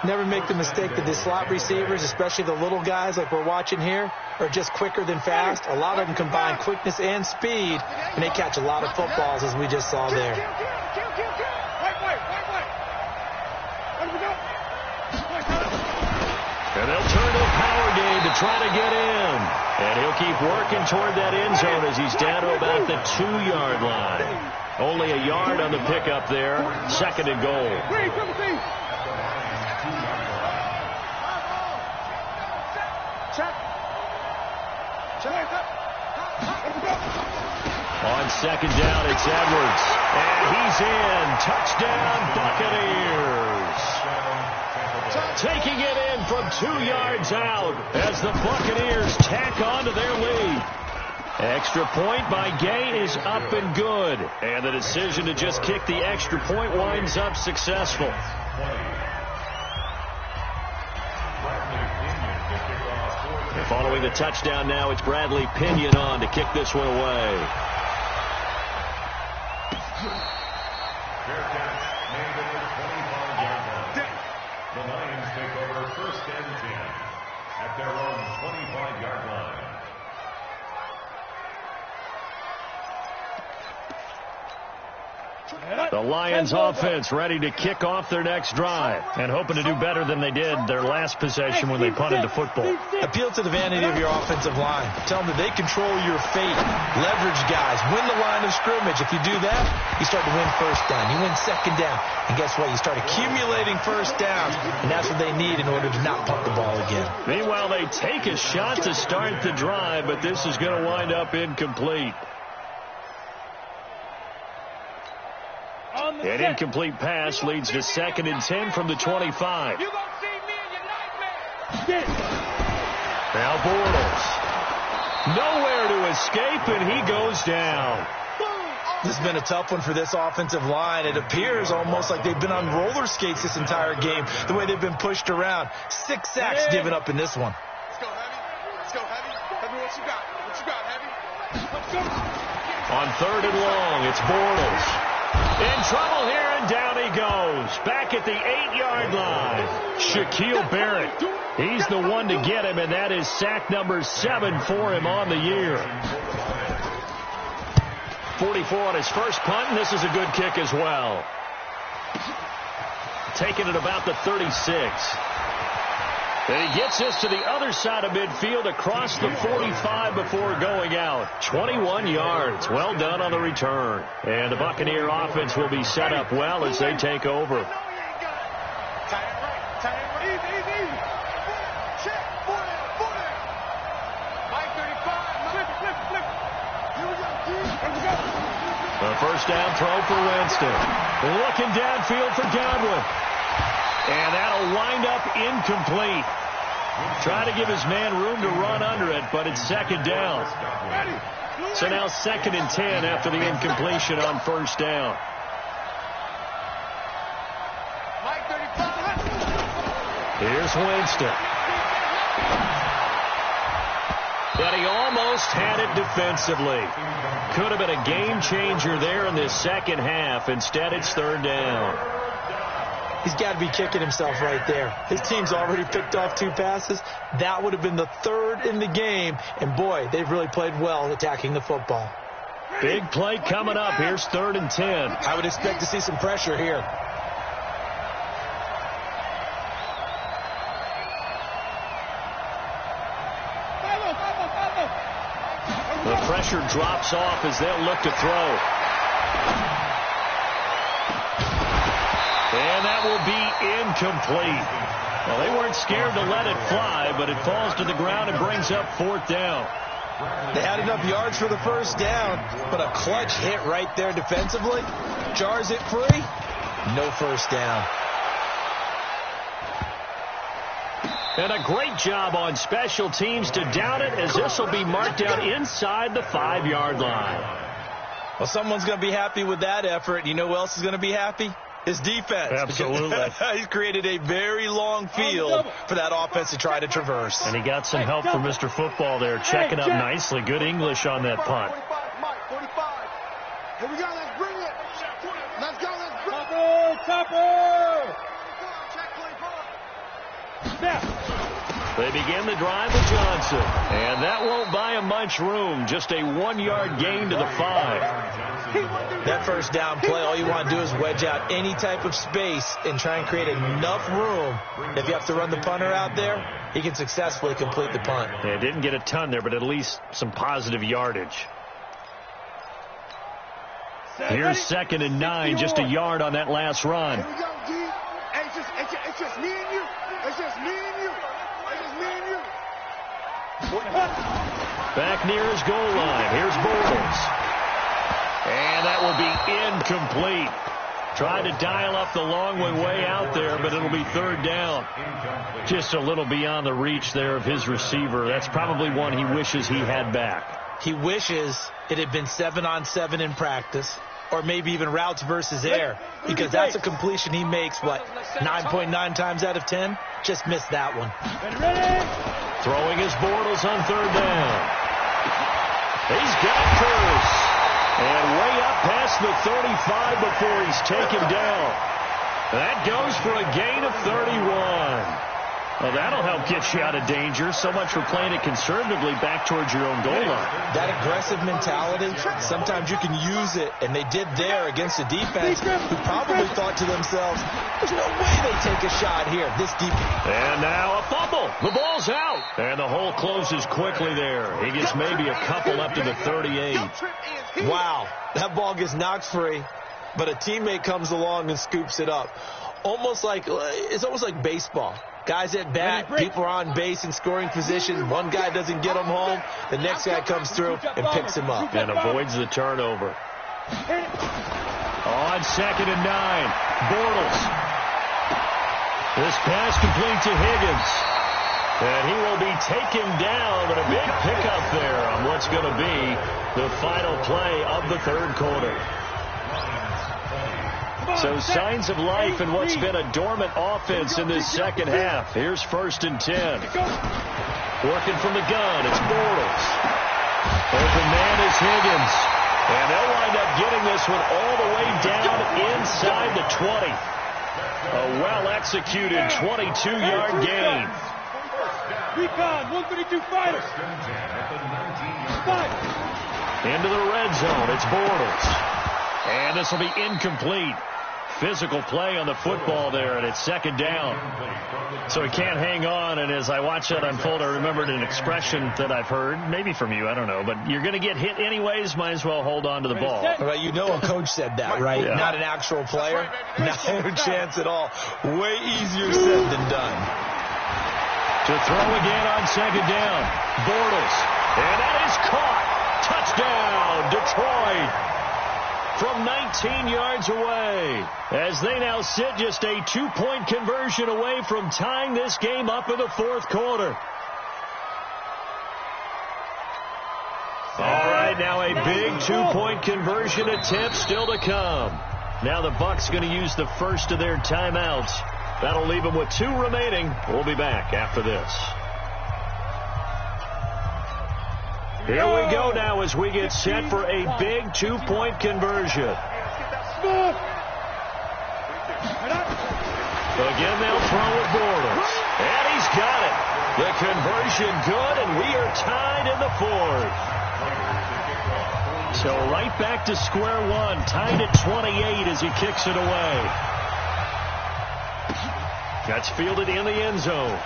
Never make the mistake that the slot receivers, especially the little guys like we're watching here, are just quicker than fast. A lot of them combine quickness and speed, and they catch a lot of footballs, as we just saw there. And they'll turn to a power game to try to get in. And he'll keep working toward that end zone as he's down to about the 2-yard line. Only a yard on the pickup there. 2nd and goal. On second down, it's Edwards. And he's in. Touchdown, Buccaneers. Taking it in from 2 yards out as the Buccaneers tack on to their lead. Extra point by Gay is up and good. And the decision to just kick the extra point winds up successful. And following the touchdown now, it's Bradley Pinion on to kick this one away. The Lions take over first and 10 at their own 25-yard line. The Lions offense ready to kick off their next drive and hoping to do better than they did their last possession when they punted the football. Appeal to the vanity of your offensive line. Tell them that they control your fate. Leverage guys. Win the line of scrimmage. If you do that, you start to win first down. You win second down. And guess what? You start accumulating first downs. And that's what they need in order to not punt the ball again. Meanwhile, they take a shot to start the drive, but this is going to wind up incomplete. An incomplete pass leads to 2nd and 10 from the 25. You gonna see me in your nightmare. Now Bortles. Nowhere to escape, and he goes down. This has been a tough one for this offensive line. It appears almost like they've been on roller skates this entire game, the way they've been pushed around. 6 sacks given up in this one. Let's go, Heavy. Let's go, Heavy. Heavy, what you got? What you got, Heavy? Let's go. On 3rd and long, it's Bortles. In trouble here, and down he goes. Back at the 8-yard line. Shaquille Barrett. He's the one to get him, and that is sack number 7 for him on the year. 44 on his first punt, and this is a good kick as well. Taking it about the 36. And he gets us to the other side of midfield across the 45 before going out. 21 yards. Well done on the return. And the Buccaneer offense will be set up well as they take over. The first down throw for Winston. Looking downfield for Godwin. And that'll wind up incomplete. Trying to give his man room to run under it, but it's 2nd down. So now 2nd and 10 after the incompletion on first down. Here's Winston. But he almost had it defensively. Could have been a game changer there in this second half. Instead, it's 3rd down. He's got to be kicking himself right there. His team's already picked off 2 passes. That would have been the 3rd in the game. And, boy, they've really played well attacking the football. Big play coming up. Here's 3rd and 10. I would expect to see some pressure here. The pressure drops off as they'll look to throw. And that will be incomplete. Well, they weren't scared to let it fly, but it falls to the ground and brings up 4th down. They had enough yards for the first down, but a clutch hit right there defensively. Jars it free. No first down. And a great job on special teams to down it, as this will be marked out inside the 5-yard line. Well, someone's going to be happy with that effort. You know who else is going to be happy? His defense. Absolutely. He's created a very long field for that offense to try to traverse. And he got some help from Mr. Football there, checking up nicely. Good English on that punt. 45. Here we go. Let's bring it. Let's go. Let's bring it. Topper. They begin the drive with Johnson. And that won't buy him much room. Just a 1-yard gain to the 5. That first down play, all you want to do is wedge out any type of space and try and create enough room. If you have to run the punter out there, he can successfully complete the punt. Yeah, didn't get a ton there, but at least some positive yardage. Here's 2nd and 9, just a yard on that last run. Here we go, G. Hey, it's just me and you. It's just me and you. It's just me and you. Back near his goal line. Here's Bortles. And that will be incomplete. Tried to dial up the long way out there, but it'll be third down. Just a little beyond the reach there of his receiver. That's probably one he wishes he had back. He wishes it had been 7-on-7 in practice, or maybe even routes versus air, because that's a completion he makes, 9.9 times out of 10? Just missed that one. Throwing his Bortles on third down. He's got Kearse. And way up past the 35 before he's taken down. That goes for a gain of 31. Well, that'll help get you out of danger. So much for playing it conservatively back towards your own goal line. That aggressive mentality, sometimes you can use it, and they did there against a defense who probably thought to themselves, there's no way they take a shot here this deep. And now a fumble. The ball's out. And the hole closes quickly there. He gets maybe a couple up to the 38. Wow, that ball gets knocked free, but a teammate comes along and scoops it up. It's almost like baseball. Guys at bat, people are on base in scoring position. One guy doesn't get him home. The next guy comes through and picks him up. And avoids the turnover. On 2nd and 9, Bortles. This pass complete to Higgins. And he will be taken down, but a big pickup there on what's going to be the final play of the third quarter. So signs of life in what's been a dormant offense in this second half. Here's 1st and 10. Working from the gun, it's Bortles. Open man is Higgins. And they'll wind up getting this one all the way down inside the 20. A well-executed 22-yard gain. Recon, 132 fighters. Into the red zone, it's Bortles. And this will be incomplete. Physical play on the football there, and it's 2nd down. So he can't hang on, and as I watch that unfold, I remembered an expression that I've heard, maybe from you, I don't know, but you're going to get hit anyways, might as well hold on to the ball. Right, you know a coach said that, right? Yeah. Not an actual player. Not a chance at all. Way easier said than done. To throw again on 2nd down. Bortles. And that is caught. Touchdown, Detroit. From 19 yards away, as they now sit just a 2-point conversion away from tying this game up in the fourth quarter. All right, now a big 2-point conversion attempt still to come. Now the Bucs going to use the first of their timeouts. That'll leave them with 2 remaining. We'll be back after this. Here we go now as we get set for a big 2-point conversion. Again, they'll throw with Bortles. And he's got it. The conversion good, and we are tied in the fourth. So right back to square one, tied at 28 as he kicks it away. That's fielded in the end zone.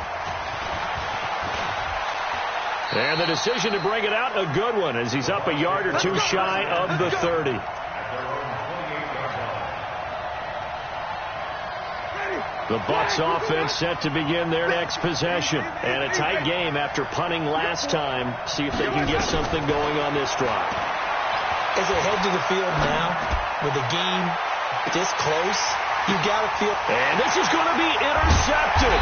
And the decision to bring it out, a good one, as he's up a yard or 2 shy of the 30. The Bucs offense set to begin their next possession. And a tight game after punting last time. See if they can get something going on this drive. As they head to the field now, with the game this close, you got to feel... And this is going to be intercepted.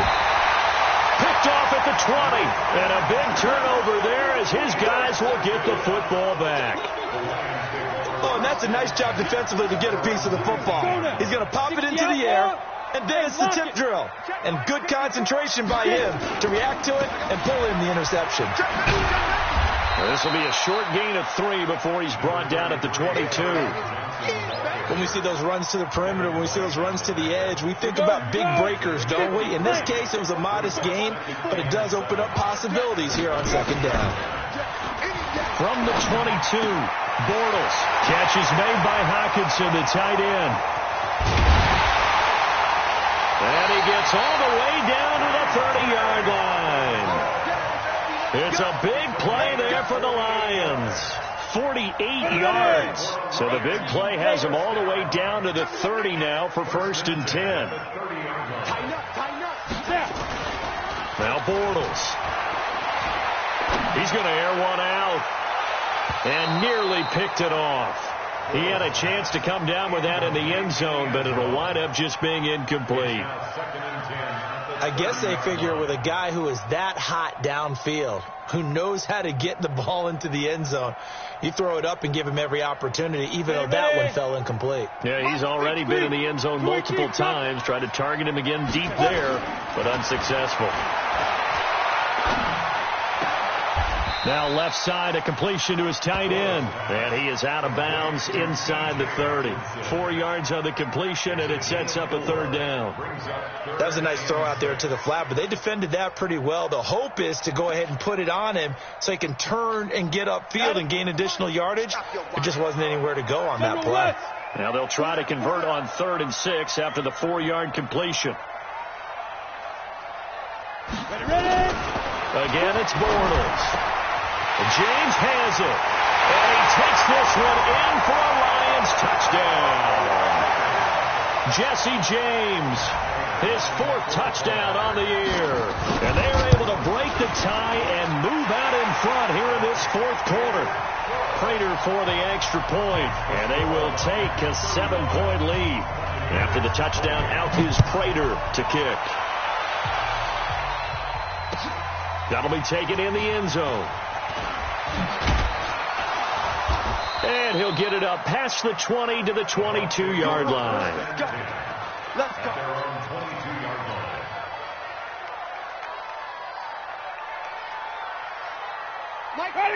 Picked off at the 20. And a big turnover there as his guys will get the football back. Oh, and that's a nice job defensively to get a piece of the football. He's going to pop it into the air, and then it's the tip drill. And good concentration by him to react to it and pull in the interception. This will be a short gain of 3 before he's brought down at the 22. When we see those runs to the perimeter, when we see those runs to the edge, we think about big breakers, don't we? In this case, it was a modest gain, but it does open up possibilities here on 2nd down. From the 22, Bortles. Catch is made by Hockenson, the tight end. And he gets all the way down to the 30-yard line. It's a big play there for the Lions. 48 yards. So the big play has him all the way down to the 30 now for 1st and 10. Now Bortles. He's going to air one out and nearly picked it off. He had a chance to come down with that in the end zone, but it'll wind up just being incomplete. I guess they figure with a guy who is that hot downfield, who knows how to get the ball into the end zone, you throw it up and give him every opportunity, even though that one fell incomplete. Yeah, he's already been in the end zone multiple times, tried to target him again deep there, but unsuccessful. Now left side, a completion to his tight end. And he is out of bounds inside the 30. 4 yards on the completion, and it sets up a third down. That was a nice throw out there to the flat, but they defended that pretty well. The hope is to go ahead and put it on him so he can turn and get upfield and gain additional yardage. There just wasn't anywhere to go on that play. Now they'll try to convert on 3rd and 6 after the 4-yard completion. Again, it's Bortles. James has it, and he takes this one in for a Lions touchdown. Jesse James, his 4th touchdown on the year. And they are able to break the tie and move out in front here in this 4th quarter. Prater for the extra point, and they will take a 7-point lead. After the touchdown, out is Prater to kick. That'll be taken in the end zone. And he'll get it up past the 20 to the 22-yard line. Let's go.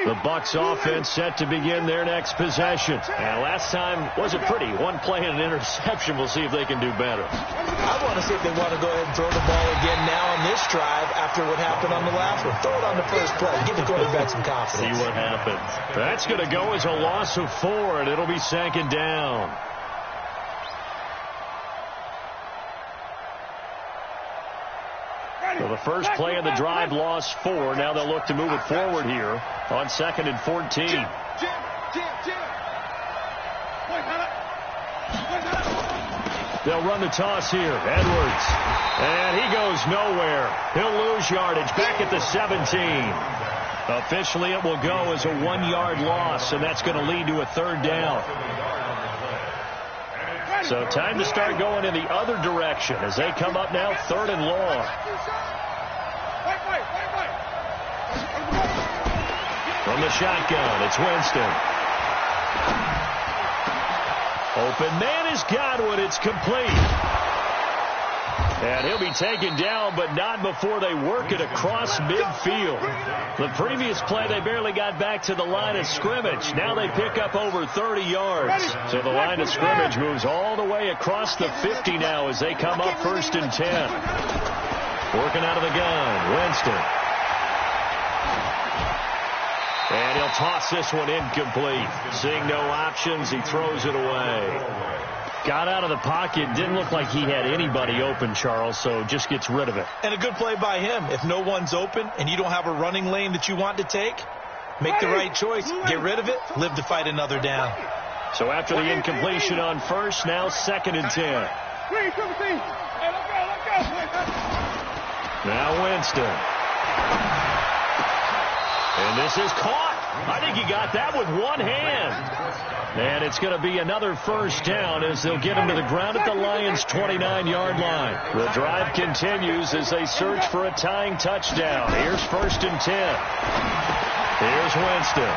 The Bucs offense set to begin their next possession. And last time wasn't pretty. One play and an interception. We'll see if they can do better. I want to see if they want to go ahead and throw the ball again now on this drive after what happened on the last one. Throw it on the first play. Give the quarterback some confidence. See what happens. That's going to go as a loss of 4, and it'll be 2nd down. So the first play of the drive lost 4. Now they'll look to move it forward here on 2nd and 14. They'll run the toss here. Edwards. And he goes nowhere. He'll lose yardage back at the 17. Officially, it will go as a 1-yard loss, and that's going to lead to a 3rd down. So time to start going in the other direction as they come up now 3rd and long. From the shotgun, it's Winston. Open man is Godwin. It's complete. And he'll be taken down, but not before they work it across midfield. The previous play, they barely got back to the line of scrimmage. Now they pick up over 30 yards. So the line of scrimmage moves all the way across the 50 now as they come up 1st and 10. Working out of the gun, Winston. And he'll toss this one incomplete. Seeing no options, he throws it away. Got out of the pocket. Didn't look like he had anybody open, Charles, so just gets rid of it. And a good play by him. If no one's open and you don't have a running lane that you want to take, make the right choice. Get rid of it. Live to fight another down. So after the incompletion on 1st, now 2nd and 10. Now Winston. And this is caught. I think he got that with one hand. And it's going to be another 1st down as they'll get him to the ground at the Lions' 29-yard line. The drive continues as they search for a tying touchdown. Here's 1st and 10. Here's Winston.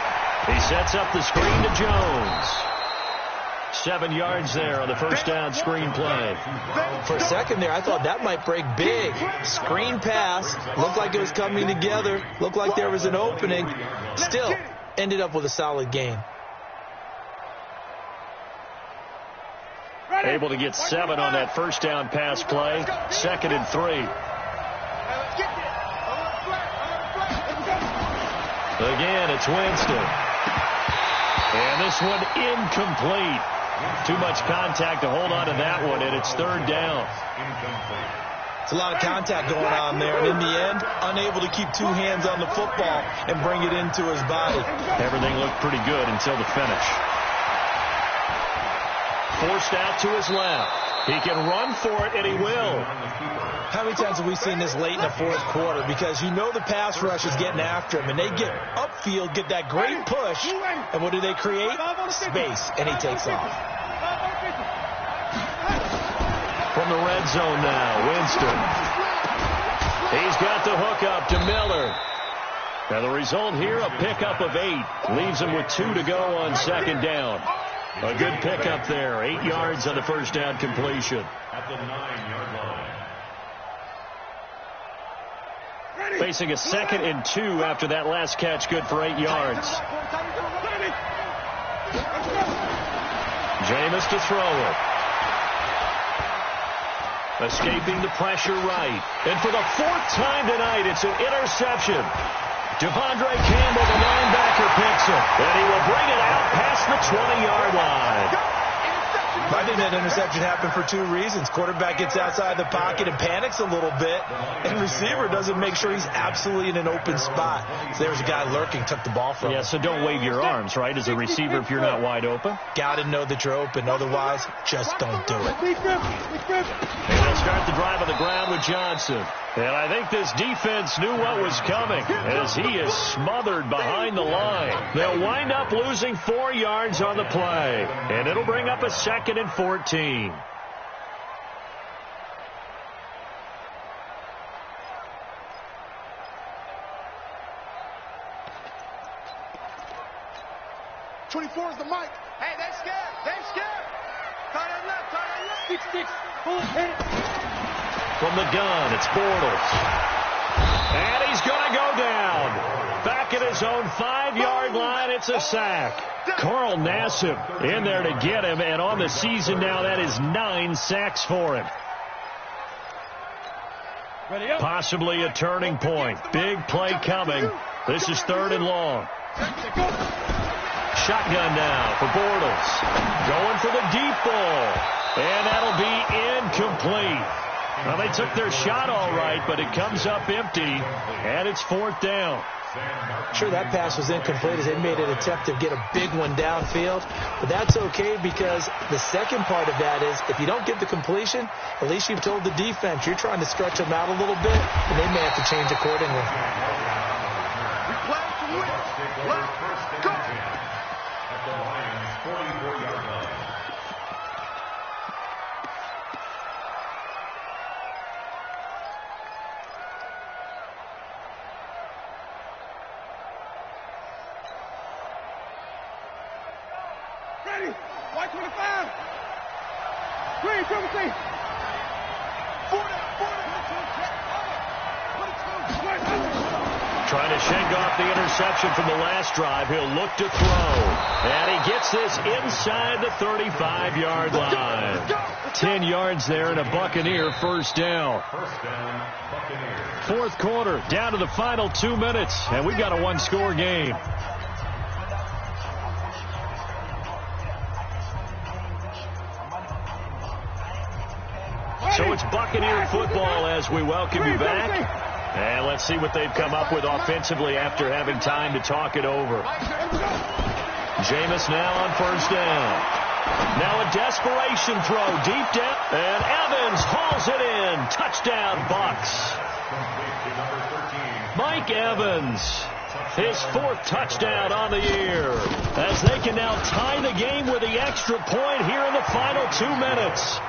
He sets up the screen to Jones. 7 yards there on the 1st down screen play. For a second there, I thought that might break big. Screen pass. Looked like it was coming together. Looked like there was an opening. Still, ended up with a solid gain. Able to get 7 on that 1st down pass play. 2nd and 3. Again, it's Winston. And this one incomplete. Too much contact to hold on to that one, and it's 3rd down. It's a lot of contact going on there, and in the end, unable to keep 2 hands on the football and bring it into his body. Everything looked pretty good until the finish. Forced out to his left. He can run for it, and he will. How many times have we seen this late in the fourth quarter? Because you know the pass rush is getting after him, and they get upfield, get that great push, and what do they create? Space, and he takes off. From the red zone now, Winston. He's got the hook up to Miller. Now the result here, a pickup of 8. Leaves him with 2 to go on second down. A good pickup there. 8 yards on the first down completion. At the 9-yard line. Facing a 2nd and 2 after that last catch. Good for 8 yards. Jameis to throw it. Escaping the pressure right. And for the 4th time tonight, it's an interception. Devondre Campbell, the linebacker, picks it. And he will bring it out past the 20-yard line. I think that interception happened for 2 reasons. Quarterback gets outside the pocket and panics a little bit, and receiver doesn't make sure he's absolutely in an open spot. So there's a guy lurking, took the ball from him. Yeah, so don't wave your arms, right, as a receiver if you're not wide open. Got to know that you're open. Otherwise, just don't do it. And they'll start the drive on the ground with Johnson. And I think this defense knew what was coming as he is smothered behind the line. They'll wind up losing 4 yards on the play. And it'll bring up a 2nd and 14. '24 is the mic. Hey, they scared. They scared. Tight end left. Tight end left. 6-6. Pull it. Hit it. From the gun, it's Bortles. And he's going to go down. Back at his own 5-yard line, it's a sack. Carl Nassib in there to get him, and on the season now, that is 9 sacks for him. Possibly a turning point. Big play coming. This is 3rd and long. Shotgun now for Bortles. Going for the deep ball. And that'll be incomplete. Well, they took their shot all right, but it comes up empty, and it's 4th down. Sure, that pass was incomplete as they made an attempt to get a big one downfield, but that's okay because the second part of that is if you don't get the completion, at least you've told the defense you're trying to stretch them out a little bit, and they may have to change accordingly. We play to win. Let's go. At the Lions' 44-yard line. Ready. White 25. Green, triple C. 4 down. Trying to shake off the interception from the last drive. He'll look to throw. And he gets this inside the 35-yard line. 10 yards there and a Buccaneer first down. First down, Buccaneers. 4th quarter, down to the final 2 minutes. And we've got a 1-score game. So it's Buccaneer football as we welcome you back. And let's see what they've come up with offensively after having time to talk it over. Jameis now on first down. Now a desperation throw deep down. And Evans hauls it in. Touchdown, Bucs. Mike Evans, his 4th touchdown on the year. As they can now tie the game with the extra point here in the final 2 minutes.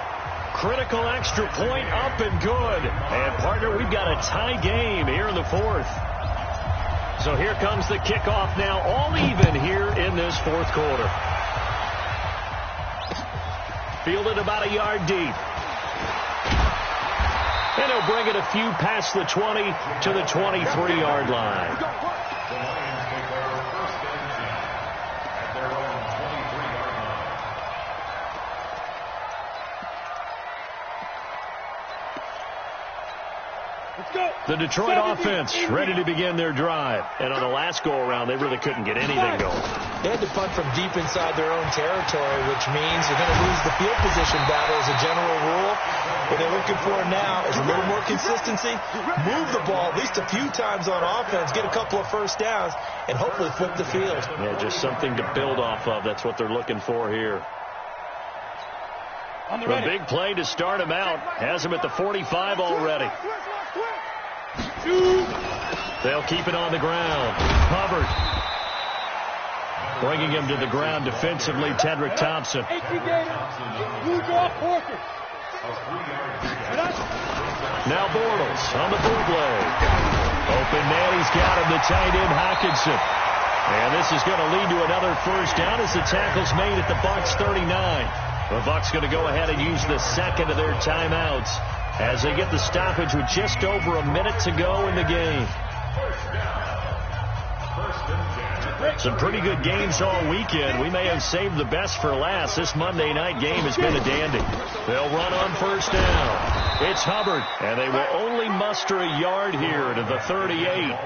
Critical extra point up and good. And, partner, we've got a tie game here in the 4th. So here comes the kickoff now, all even here in this 4th quarter. Fielded about a yard deep. And he'll bring it a few past the 20 to the 23-yard line. The Lions take over first and 10 at their own 23-yard line. The Detroit offense ready to begin their drive. And on the last go-around, they really couldn't get anything going. They had to punt from deep inside their own territory, which means you're going to lose the field position battle as a general rule. What they're looking for now is a little more consistency, move the ball at least a few times on offense, get a couple of first downs, and hopefully flip the field. Yeah, just something to build off of. That's what they're looking for here. The big play to start him out has him at the 45 already. They'll keep it on the ground. Hubbard bringing him to the ground defensively, Tedrick Thompson. Now Bortles on the bootleg. Open man, he's got him, the tight end Hockenson. And this is going to lead to another first down as the tackle's made at the Bucs 39. The Bucs going to go ahead and use the second of their timeouts as they get the stoppage with just over a minute to go in the game. Some pretty good games all weekend. We may have saved the best for last. This Monday night game has been a dandy. They'll run on first down. It's Hubbard, and they will only muster a yard here to the 38.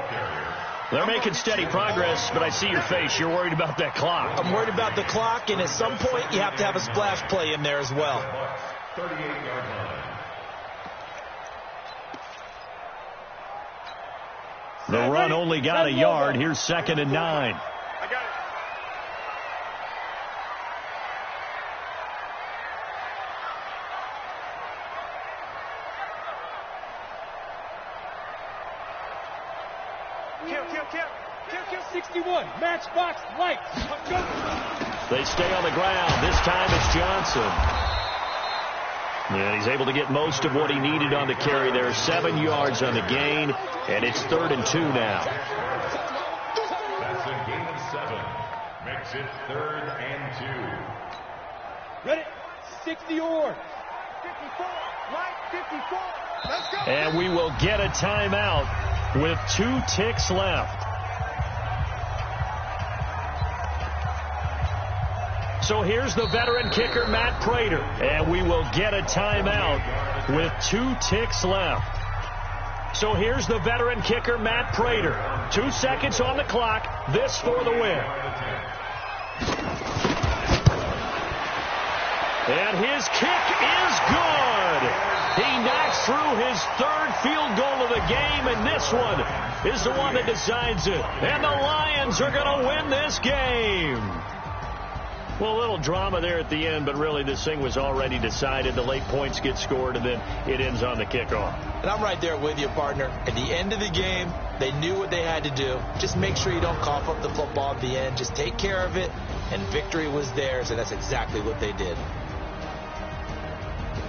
They're making steady progress, but I see your face. You're worried about that clock. I'm worried about the clock, and at some point you have to have a splash play in there as well. 38-yard line. The run only got a yard. Here's 2nd and 9. I got it. Kill 61. Matchbox lights. Go. They stay on the ground. This time it's Johnson. And he's able to get most of what he needed on the carry there. 7 yards on the gain, and it's 3rd and 2 now. That's a gain of 7. Makes it 3rd and 2. Ready? 60 or 54. Right. 54. Let's go. And we will get a timeout with 2 ticks left. So here's the veteran kicker, Matt Prater. And we will get a timeout with 2 ticks left. So here's the veteran kicker, Matt Prater. 2 seconds on the clock. This for the win. And his kick is good. He knocks through his 3rd field goal of the game, and this one is the one that decides it. And the Lions are going to win this game. Well, a little drama there at the end, but really this thing was already decided. The late points get scored, and then it ends on the kickoff. And I'm right there with you, partner. At the end of the game, they knew what they had to do. Just make sure you don't cough up the football at the end. Just take care of it, and victory was theirs, and that's exactly what they did.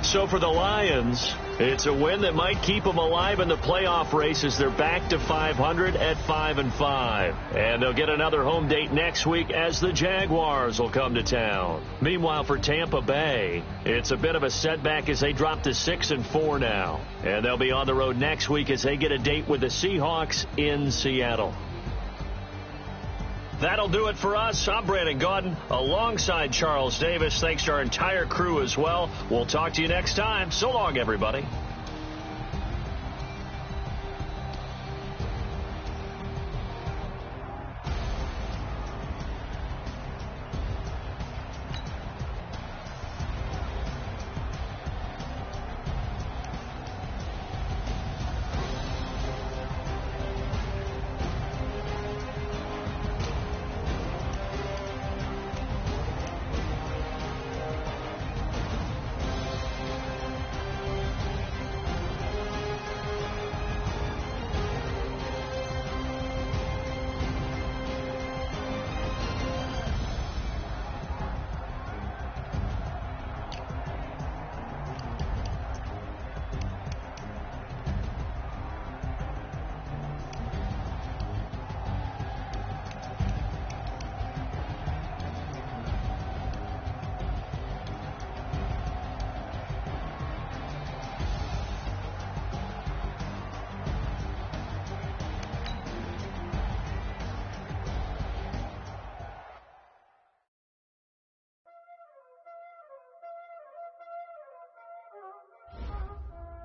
So for the Lions, it's a win that might keep them alive in the playoff race as they're back to 500 at 5-5. And they'll get another home date next week as the Jaguars will come to town. Meanwhile, for Tampa Bay, it's a bit of a setback as they drop to 6-4 now. And they'll be on the road next week as they get a date with the Seahawks in Seattle. That'll do it for us. I'm Brandon Gaudin alongside Charles Davis. Thanks to our entire crew as well. We'll talk to you next time. So long, everybody.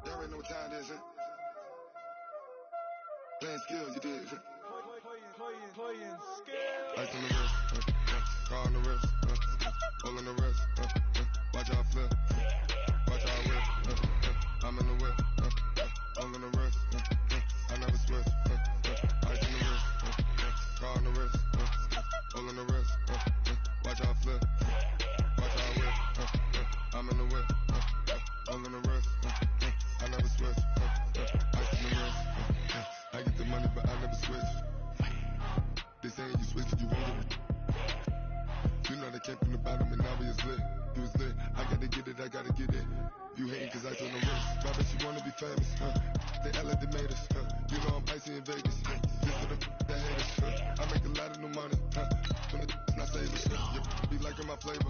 Y'all already know what time it is, huh? Playing skills, you did. Playing skills. Ice on the wrist, car on the wrist, hole in the wrist, watch out flip, watch out whip, I'm in the whip, hole in the wrist, I never switch, ice on the wrist, car on the wrist, hole in the wrist, watch out flip, watch out whip, I'm in the whip. came from the bottom and now we is lit. You was lit, I gotta get it, I gotta get it. You hating cause I took no risk. Robert, you wanna be famous, They Ella, they made us, You know I'm icy in Vegas, This for the that hate us, I make a lot of new money, When it's not saving, Be liking my flavor,